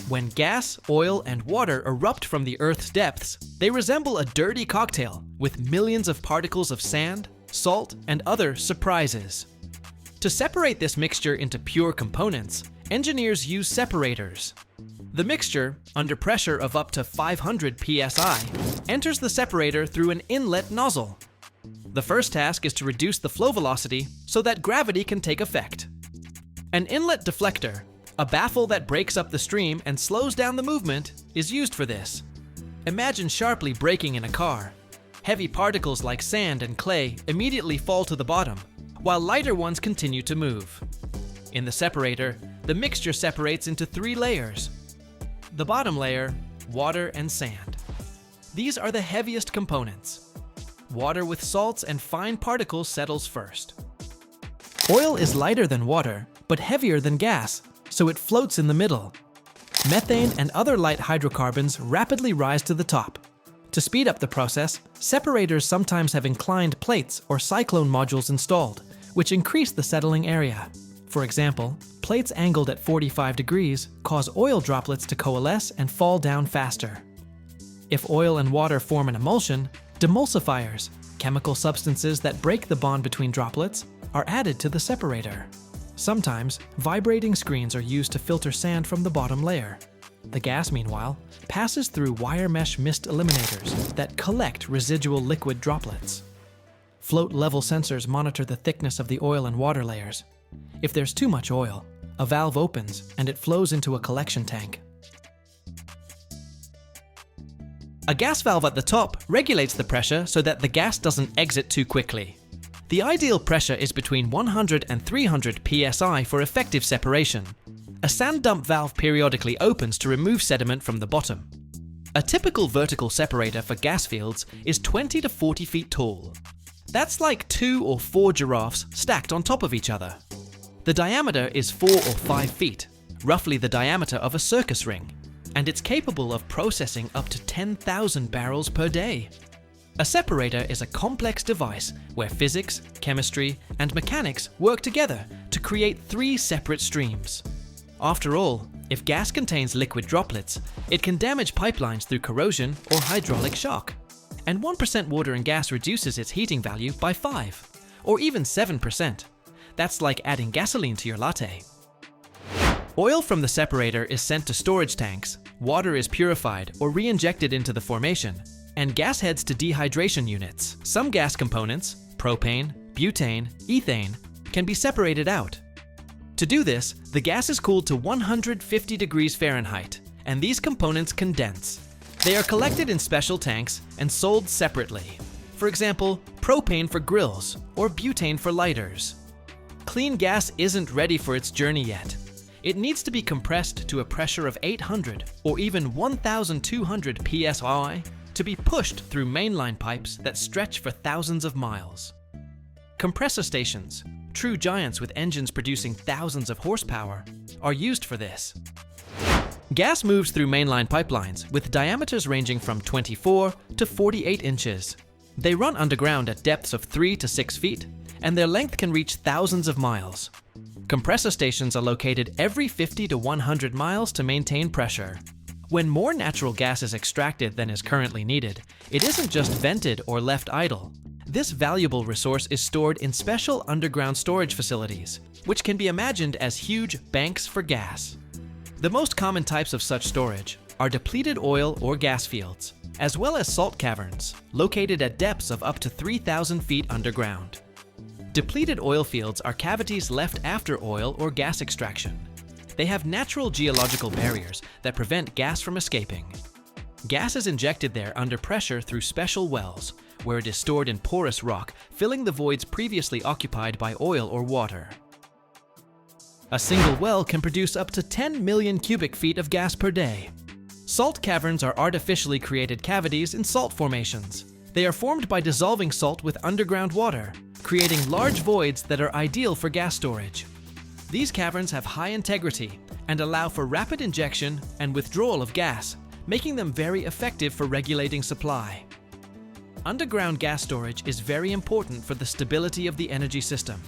When gas, oil, and water erupt from the Earth's depths, they resemble a dirty cocktail with millions of particles of sand, salt, and other surprises. To separate this mixture into pure components, engineers use separators. The mixture, under pressure of up to 500 psi, enters the separator through an inlet nozzle. The first task is to reduce the flow velocity so that gravity can take effect. An inlet deflector, a baffle that breaks up the stream and slows down the movement, is used for this. Imagine sharply braking in a car. Heavy particles like sand and clay immediately fall to the bottom, while lighter ones continue to move. In the separator, the mixture separates into 3 layers. The bottom layer, water and sand. These are the heaviest components. Water with salts and fine particles settles first. Oil is lighter than water, but heavier than gas, so it floats in the middle. Methane and other light hydrocarbons rapidly rise to the top. To speed up the process, separators sometimes have inclined plates or cyclone modules installed, which increase the settling area. For example, plates angled at 45 degrees cause oil droplets to coalesce and fall down faster. If oil and water form an emulsion, demulsifiers, chemical substances that break the bond between droplets, are added to the separator. Sometimes, vibrating screens are used to filter sand from the bottom layer. The gas, meanwhile, passes through wire mesh mist eliminators that collect residual liquid droplets. Float level sensors monitor the thickness of the oil and water layers. If there's too much oil, a valve opens and it flows into a collection tank. A gas valve at the top regulates the pressure so that the gas doesn't exit too quickly. The ideal pressure is between 100 and 300 psi for effective separation. A sand dump valve periodically opens to remove sediment from the bottom. A typical vertical separator for gas fields is 20 to 40 feet tall. That's like 2 or 4 giraffes stacked on top of each other. The diameter is 4 or 5 feet, roughly the diameter of a circus ring, and it's capable of processing up to 10,000 barrels per day. A separator is a complex device where physics, chemistry, and mechanics work together to create 3 separate streams. After all, if gas contains liquid droplets, it can damage pipelines through corrosion or hydraulic shock. And 1% water and gas reduces its heating value by 5, or even 7%. That's like adding gasoline to your latte. Oil from the separator is sent to storage tanks, water is purified or re-injected into the formation, and gas heads to dehydration units. Some gas components, propane, butane, ethane, can be separated out. To do this, the gas is cooled to 150 degrees Fahrenheit, and these components condense. They are collected in special tanks and sold separately. For example, propane for grills or butane for lighters. Clean gas isn't ready for its journey yet. It needs to be compressed to a pressure of 800 or even 1,200 psi to be pushed through mainline pipes that stretch for thousands of miles. Compressor stations, true giants with engines producing thousands of horsepower, are used for this. Gas moves through mainline pipelines with diameters ranging from 24 to 48 inches. They run underground at depths of 3 to 6 feet, and their length can reach thousands of miles. Compressor stations are located every 50 to 100 miles to maintain pressure. When more natural gas is extracted than is currently needed, it isn't just vented or left idle. This valuable resource is stored in special underground storage facilities, which can be imagined as huge banks for gas. The most common types of such storage are depleted oil or gas fields, as well as salt caverns, located at depths of up to 3,000 feet underground. Depleted oil fields are cavities left after oil or gas extraction. They have natural geological barriers that prevent gas from escaping. Gas is injected there under pressure through special wells, where it is stored in porous rock, filling the voids previously occupied by oil or water. A single well can produce up to 10 million cubic feet of gas per day. Salt caverns are artificially created cavities in salt formations. They are formed by dissolving salt with underground water, creating large voids that are ideal for gas storage. These caverns have high integrity and allow for rapid injection and withdrawal of gas, making them very effective for regulating supply. Underground gas storage is very important for the stability of the energy system.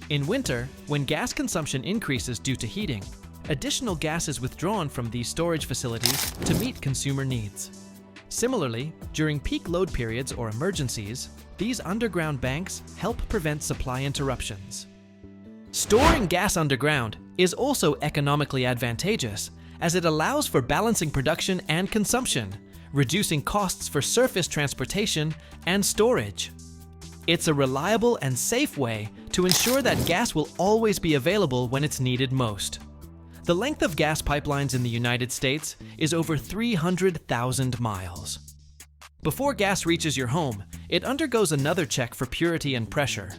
In winter, when gas consumption increases due to heating, additional gas is withdrawn from these storage facilities to meet consumer needs. Similarly, during peak load periods or emergencies, these underground banks help prevent supply interruptions. Storing gas underground is also economically advantageous, as it allows for balancing production and consumption, reducing costs for surface transportation and storage. It's a reliable and safe way to ensure that gas will always be available when it's needed most. The length of gas pipelines in the United States is over 300,000 miles. Before gas reaches your home, it undergoes another check for purity and pressure.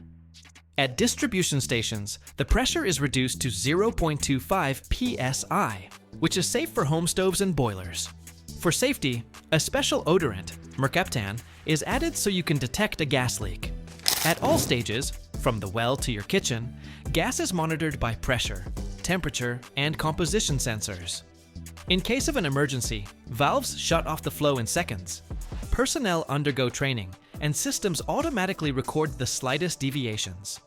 At distribution stations, the pressure is reduced to 0.25 psi, which is safe for home stoves and boilers. For safety, a special odorant, mercaptan, is added so you can detect a gas leak. At all stages, from the well to your kitchen, gas is monitored by pressure, temperature, and composition sensors. In case of an emergency, valves shut off the flow in seconds. Personnel undergo training, and systems automatically record the slightest deviations.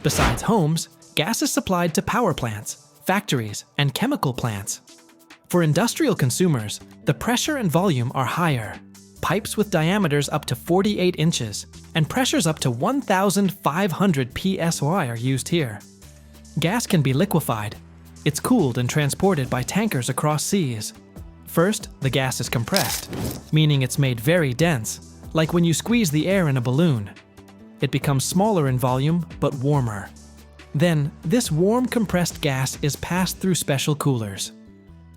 Besides homes, gas is supplied to power plants, factories, and chemical plants. For industrial consumers, the pressure and volume are higher. Pipes with diameters up to 48 inches and pressures up to 1,500 psi are used here. Gas can be liquefied. It's cooled and transported by tankers across seas. First, the gas is compressed, meaning it's made very dense, like when you squeeze the air in a balloon. It becomes smaller in volume, but warmer. Then, this warm compressed gas is passed through special coolers.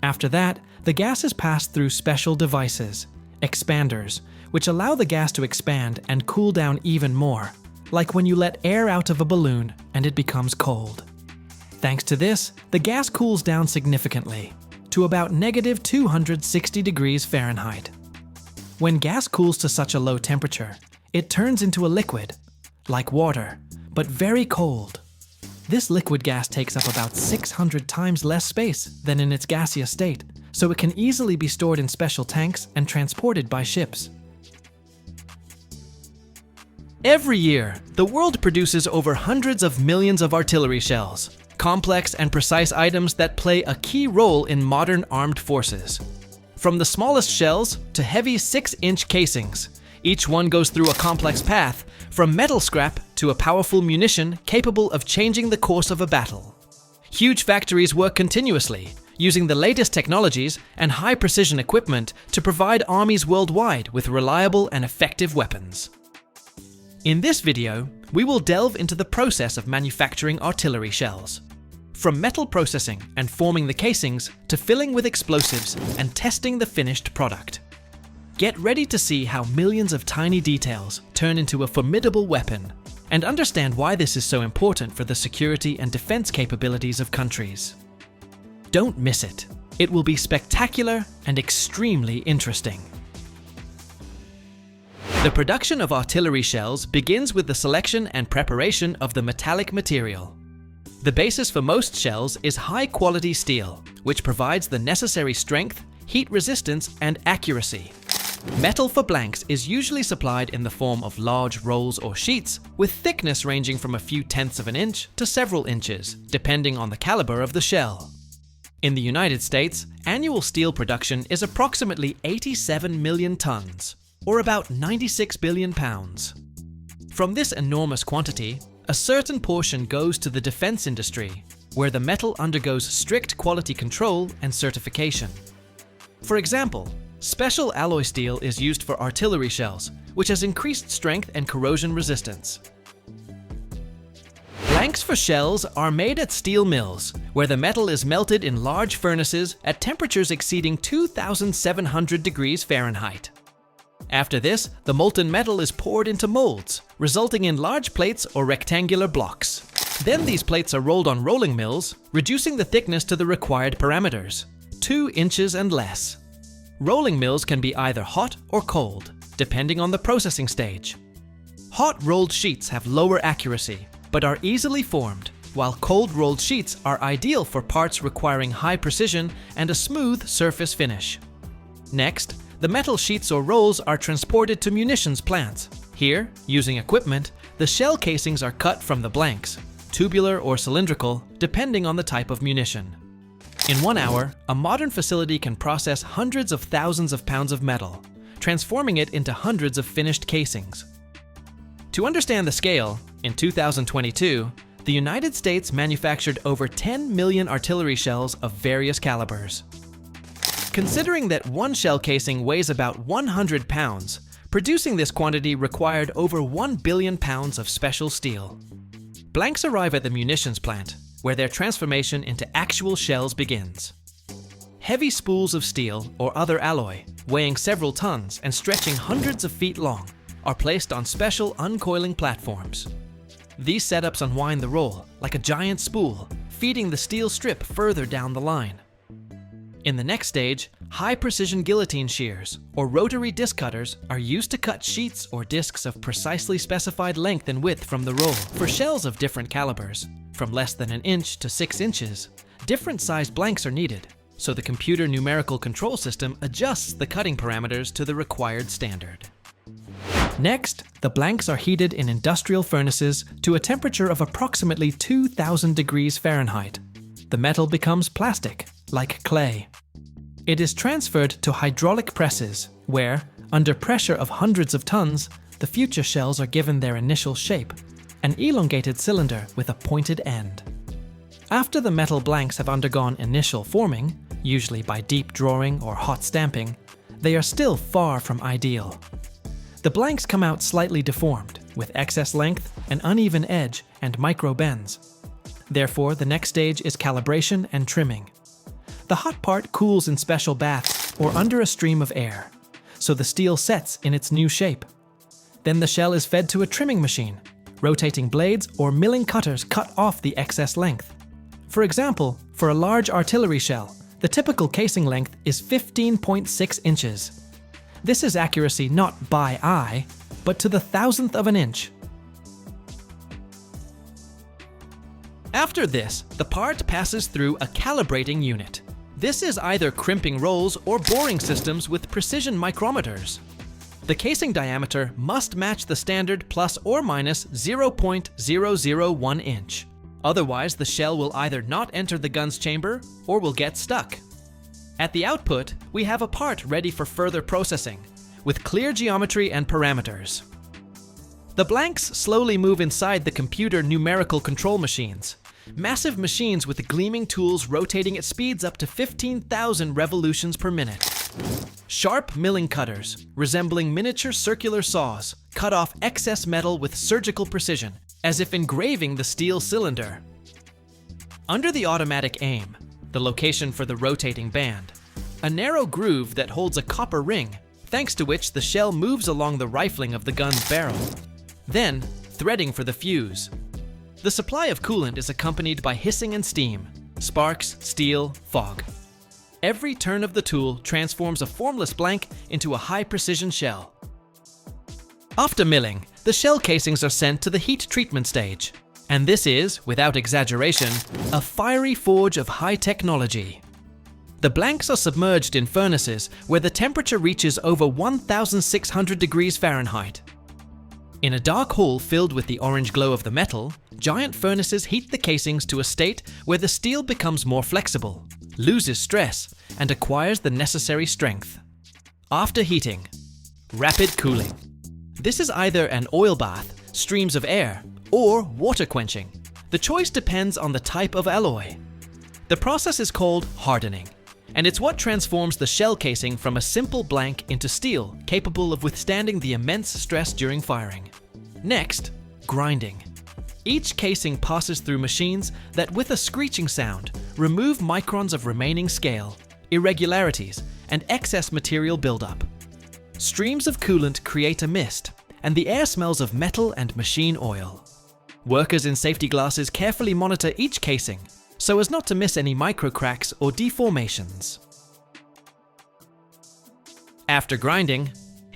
After that, the gas is passed through special devices, expanders, which allow the gas to expand and cool down even more, like when you let air out of a balloon and it becomes cold. Thanks to this, the gas cools down significantly, to about -260 degrees Fahrenheit. When gas cools to such a low temperature, it turns into a liquid, like water, but very cold. This liquid gas takes up about 600 times less space than in its gaseous state, so it can easily be stored in special tanks and transported by ships. Every year, the world produces over hundreds of millions of artillery shells, complex and precise items that play a key role in modern armed forces. From the smallest shells to heavy 6-inch casings, each one goes through a complex path, from metal scrap to a powerful munition capable of changing the course of a battle. Huge factories work continuously, using the latest technologies and high-precision equipment to provide armies worldwide with reliable and effective weapons. In this video, we will delve into the process of manufacturing artillery shells. From metal processing and forming the casings to filling with explosives and testing the finished product. Get ready to see how millions of tiny details turn into a formidable weapon, and understand why this is so important for the security and defense capabilities of countries. Don't miss it. It will be spectacular and extremely interesting. The production of artillery shells begins with the selection and preparation of the metallic material. The basis for most shells is high-quality steel, which provides the necessary strength, heat resistance, and accuracy. Metal for blanks is usually supplied in the form of large rolls or sheets, with thickness ranging from a few tenths of an inch to several inches, depending on the caliber of the shell. In the United States, annual steel production is approximately 87 million tons, or about 96 billion pounds. From this enormous quantity, a certain portion goes to the defense industry, where the metal undergoes strict quality control and certification. For example, special alloy steel is used for artillery shells, which has increased strength and corrosion resistance. Blanks for shells are made at steel mills, where the metal is melted in large furnaces at temperatures exceeding 2,700 degrees Fahrenheit. After this, the molten metal is poured into molds, resulting in large plates or rectangular blocks. Then these plates are rolled on rolling mills, reducing the thickness to the required parameters, 2 inches and less. Rolling mills can be either hot or cold, depending on the processing stage. Hot rolled sheets have lower accuracy, but are easily formed, while cold rolled sheets are ideal for parts requiring high precision and a smooth surface finish. Next, the metal sheets or rolls are transported to munitions plants. Here, using equipment, the shell casings are cut from the blanks, tubular or cylindrical, depending on the type of munition. In 1 hour, a modern facility can process hundreds of thousands of pounds of metal, transforming it into hundreds of finished casings. To understand the scale, in 2022, the United States manufactured over 10 million artillery shells of various calibers. Considering that one shell casing weighs about 100 pounds, producing this quantity required over 1 billion pounds of special steel. Blanks arrive at the munitions plant, where their transformation into actual shells begins. Heavy spools of steel or other alloy, weighing several tons and stretching hundreds of feet long, are placed on special uncoiling platforms. These setups unwind the roll like a giant spool, feeding the steel strip further down the line. In the next stage, high-precision guillotine shears or rotary disc cutters are used to cut sheets or discs of precisely specified length and width from the roll. For shells of different calibers, from less than an inch to 6 inches, different sized blanks are needed, so the computer numerical control system adjusts the cutting parameters to the required standard. Next, the blanks are heated in industrial furnaces to a temperature of approximately 2,000 degrees Fahrenheit. The metal becomes plastic, like clay. It is transferred to hydraulic presses, where, under pressure of hundreds of tons, the future shells are given their initial shape, an elongated cylinder with a pointed end. After the metal blanks have undergone initial forming, usually by deep drawing or hot stamping, they are still far from ideal. The blanks come out slightly deformed, with excess length, an uneven edge, and micro bends. Therefore, the next stage is calibration and trimming. The hot part cools in special baths or under a stream of air, so the steel sets in its new shape. Then the shell is fed to a trimming machine. Rotating blades or milling cutters cut off the excess length. For example, for a large artillery shell, the typical casing length is 15.6 inches. This is accuracy not by eye, but to the thousandth of an inch. After this, the part passes through a calibrating unit. This is either crimping rolls or boring systems with precision micrometers. The casing diameter must match the standard plus or minus 0.001 inch. Otherwise, the shell will either not enter the gun's chamber or will get stuck. At the output, we have a part ready for further processing, with clear geometry and parameters. The blanks slowly move inside the computer numerical control machines, massive machines with gleaming tools rotating at speeds up to 15,000 revolutions per minute. Sharp milling cutters, resembling miniature circular saws, cut off excess metal with surgical precision, as if engraving the steel cylinder. Under the automatic aim, the location for the rotating band, a narrow groove that holds a copper ring, thanks to which the shell moves along the rifling of the gun's barrel. Then, threading for the fuse. The supply of coolant is accompanied by hissing and steam, sparks, steel, fog. Every turn of the tool transforms a formless blank into a high-precision shell. After milling, the shell casings are sent to the heat treatment stage. And this is, without exaggeration, a fiery forge of high technology. The blanks are submerged in furnaces where the temperature reaches over 1,600 degrees Fahrenheit. In a dark hall filled with the orange glow of the metal, giant furnaces heat the casings to a state where the steel becomes more flexible, loses stress, and acquires the necessary strength. After heating, rapid cooling. This is either an oil bath, streams of air, or water quenching. The choice depends on the type of alloy. The process is called hardening, and it's what transforms the shell casing from a simple blank into steel capable of withstanding the immense stress during firing. Next, grinding. Each casing passes through machines that, with a screeching sound, remove microns of remaining scale, irregularities, and excess material buildup. Streams of coolant create a mist, and the air smells of metal and machine oil. Workers in safety glasses carefully monitor each casing so as not to miss any microcracks or deformations. After grinding,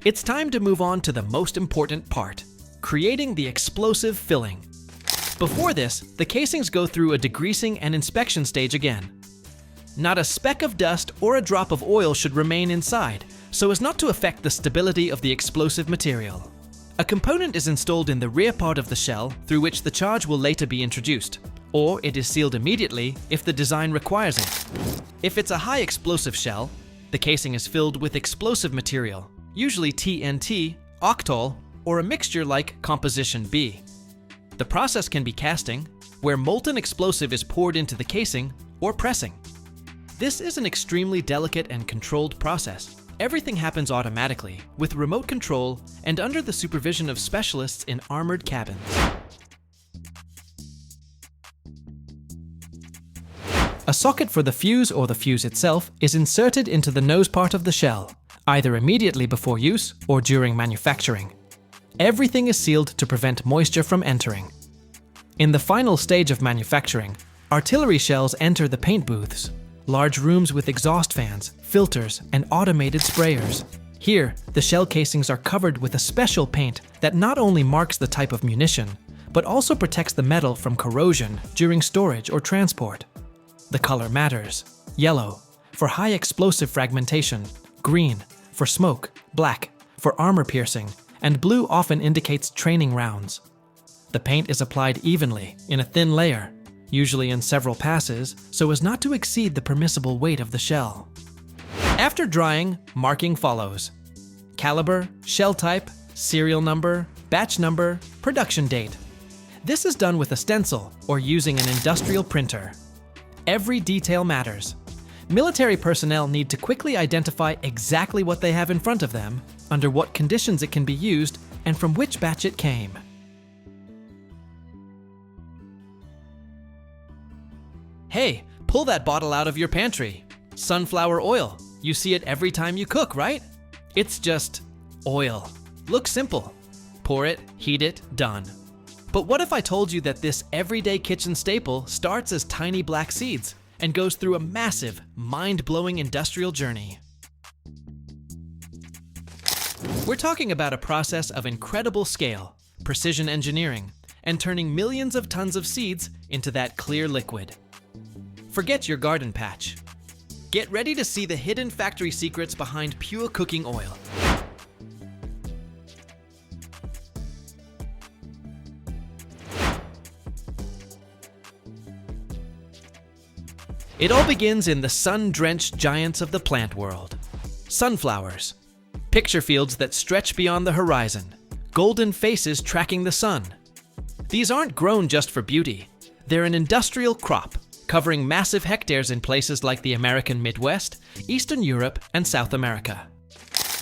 it's time to move on to the most important part, creating the explosive filling. Before this, the casings go through a degreasing and inspection stage again. Not a speck of dust or a drop of oil should remain inside, so as not to affect the stability of the explosive material. A component is installed in the rear part of the shell through which the charge will later be introduced, or it is sealed immediately if the design requires it. If it's a high explosive shell, the casing is filled with explosive material, usually TNT, octol, or a mixture like Composition B. The process can be casting, where molten explosive is poured into the casing, or pressing. This is an extremely delicate and controlled process. Everything happens automatically, with remote control and under the supervision of specialists in armored cabins. A socket for the fuse or the fuse itself is inserted into the nose part of the shell, either immediately before use or during manufacturing. Everything is sealed to prevent moisture from entering. In the final stage of manufacturing, artillery shells enter the paint booths, large rooms with exhaust fans, filters, and automated sprayers. Here, the shell casings are covered with a special paint that not only marks the type of munition, but also protects the metal from corrosion during storage or transport. The color matters. Yellow, for high explosive fragmentation, green, for smoke, black, for armor piercing, and blue often indicates training rounds. The paint is applied evenly, in a thin layer, usually in several passes, so as not to exceed the permissible weight of the shell. After drying, marking follows. Caliber, shell type, serial number, batch number, production date. This is done with a stencil or using an industrial printer. Every detail matters. Military personnel need to quickly identify exactly what they have in front of them, under what conditions it can be used, and from which batch it came. Hey, pull that bottle out of your pantry. Sunflower oil. You see it every time you cook, right? It's just oil. Looks simple. Pour it, heat it, done. But what if I told you that this everyday kitchen staple starts as tiny black seeds and goes through a massive, mind-blowing industrial journey? We're talking about a process of incredible scale, precision engineering, and turning millions of tons of seeds into that clear liquid. Forget your garden patch. Get ready to see the hidden factory secrets behind pure cooking oil. It all begins in the sun-drenched giants of the plant world. Sunflowers. Picture fields that stretch beyond the horizon. Golden faces tracking the sun. These aren't grown just for beauty. They're an industrial crop, covering massive hectares in places like the American Midwest, Eastern Europe, and South America.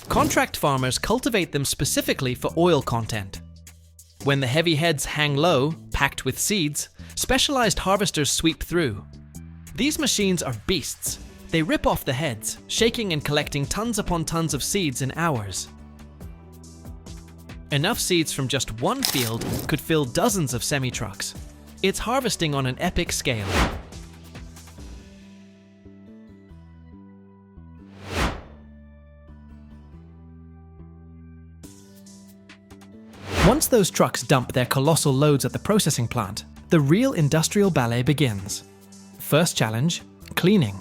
Contract farmers cultivate them specifically for oil content. When the heavy heads hang low, packed with seeds, specialized harvesters sweep through. These machines are beasts. They rip off the heads, shaking and collecting tons upon tons of seeds in hours. Enough seeds from just one field could fill dozens of semi-trucks. It's harvesting on an epic scale. Once those trucks dump their colossal loads at the processing plant, the real industrial ballet begins. First challenge, cleaning.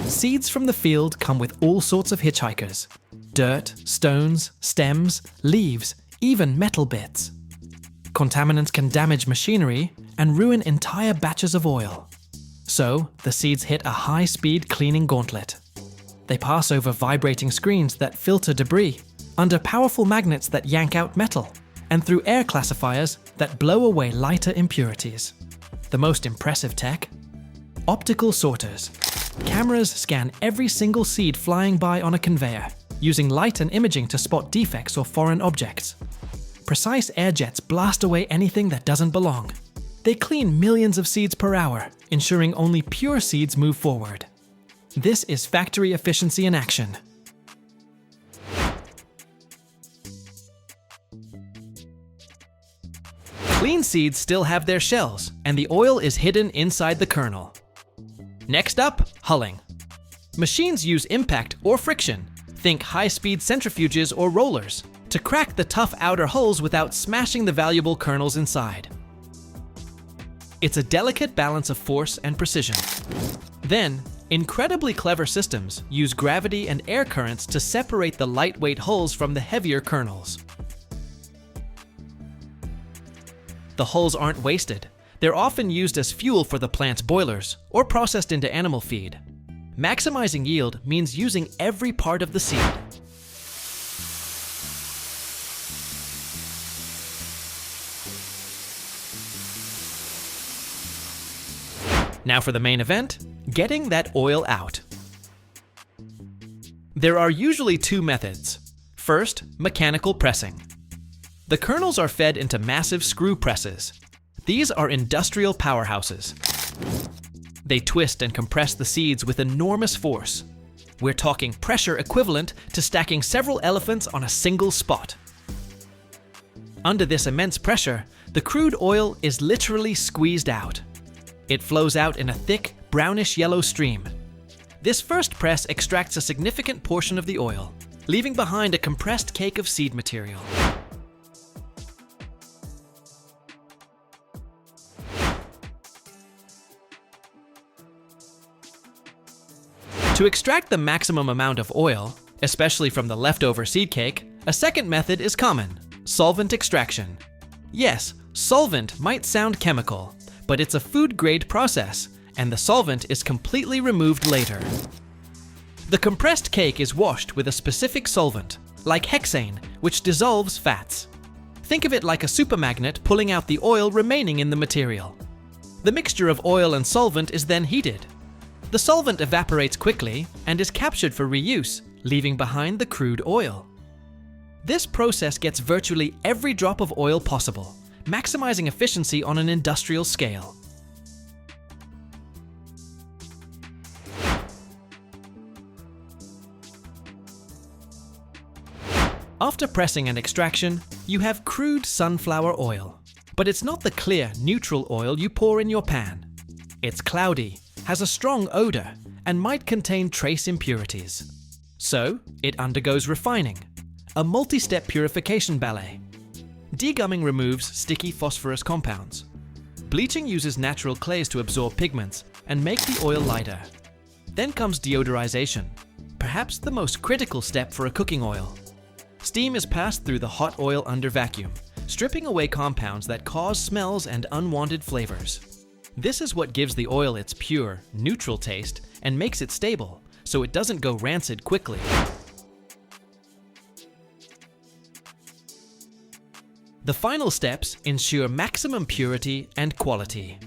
Seeds from the field come with all sorts of hitchhikers. Dirt, stones, stems, leaves, even metal bits. Contaminants can damage machinery and ruin entire batches of oil. So, the seeds hit a high-speed cleaning gauntlet. They pass over vibrating screens that filter debris, under powerful magnets that yank out metal, and through air classifiers that blow away lighter impurities. The most impressive tech? Optical sorters. Cameras scan every single seed flying by on a conveyor, using light and imaging to spot defects or foreign objects. Precise air jets blast away anything that doesn't belong. They clean millions of seeds per hour, ensuring only pure seeds move forward. This is factory efficiency in action. Clean seeds still have their shells, and the oil is hidden inside the kernel. Next up, hulling. Machines use impact or friction, think high-speed centrifuges or rollers, to crack the tough outer hulls without smashing the valuable kernels inside. It's a delicate balance of force and precision. Then, incredibly clever systems use gravity and air currents to separate the lightweight hulls from the heavier kernels. The hulls aren't wasted. They're often used as fuel for the plant's boilers or processed into animal feed. Maximizing yield means using every part of the seed. Now for the main event, getting that oil out. There are usually two methods. First, mechanical pressing. The kernels are fed into massive screw presses. These are industrial powerhouses. They twist and compress the seeds with enormous force. We're talking pressure equivalent to stacking several elephants on a single spot. Under this immense pressure, the crude oil is literally squeezed out. It flows out in a thick, brownish-yellow stream. This first press extracts a significant portion of the oil, leaving behind a compressed cake of seed material. To extract the maximum amount of oil, especially from the leftover seed cake, a second method is common: solvent extraction. Yes, solvent might sound chemical, but it's a food-grade process, and the solvent is completely removed later. The compressed cake is washed with a specific solvent, like hexane, which dissolves fats. Think of it like a supermagnet pulling out the oil remaining in the material. The mixture of oil and solvent is then heated. The solvent evaporates quickly and is captured for reuse, leaving behind the crude oil. This process gets virtually every drop of oil possible, maximizing efficiency on an industrial scale. After pressing and extraction, you have crude sunflower oil. But it's not the clear, neutral oil you pour in your pan. It's cloudy, has a strong odor, and might contain trace impurities. So, it undergoes refining, a multi-step purification ballet. Degumming removes sticky phosphorus compounds. Bleaching uses natural clays to absorb pigments and make the oil lighter. Then comes deodorization, perhaps the most critical step for a cooking oil. Steam is passed through the hot oil under vacuum, stripping away compounds that cause smells and unwanted flavors. This is what gives the oil its pure, neutral taste and makes it stable, so it doesn't go rancid quickly. The final steps ensure maximum purity and quality.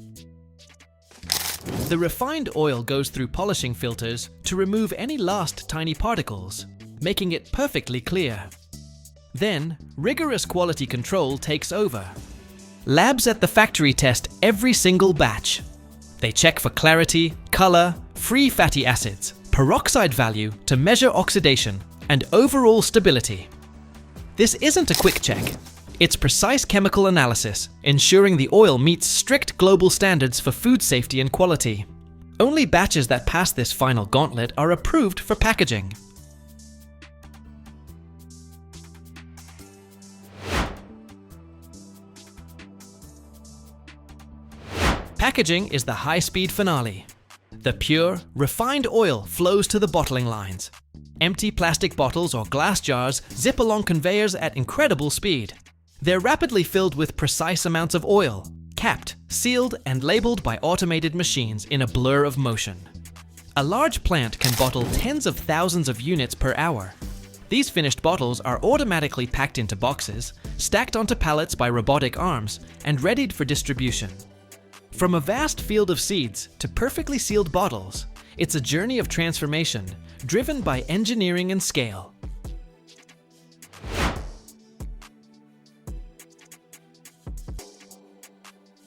The refined oil goes through polishing filters to remove any last tiny particles, making it perfectly clear. Then, rigorous quality control takes over. Labs at the factory test every single batch. They check for clarity, color, free fatty acids, peroxide value to measure oxidation, and overall stability. This isn't a quick check. It's precise chemical analysis, ensuring the oil meets strict global standards for food safety and quality. Only batches that pass this final gauntlet are approved for packaging. Packaging is the high-speed finale. The pure, refined oil flows to the bottling lines. Empty plastic bottles or glass jars zip along conveyors at incredible speed. They're rapidly filled with precise amounts of oil, capped, sealed, and labeled by automated machines in a blur of motion. A large plant can bottle tens of thousands of units per hour. These finished bottles are automatically packed into boxes, stacked onto pallets by robotic arms, and readied for distribution. From a vast field of seeds to perfectly sealed bottles, it's a journey of transformation driven by engineering and scale.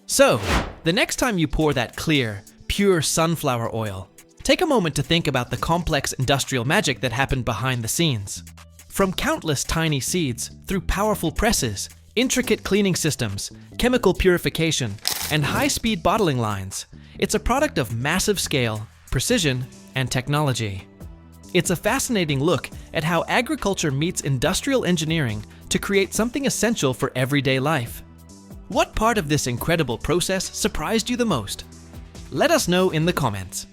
So, the next time you pour that clear, pure sunflower oil, take a moment to think about the complex industrial magic that happened behind the scenes. From countless tiny seeds, through powerful presses, intricate cleaning systems, chemical purification, and high-speed bottling lines, it's a product of massive scale, precision, and technology. It's a fascinating look at how agriculture meets industrial engineering to create something essential for everyday life. What part of this incredible process surprised you the most? Let us know in the comments.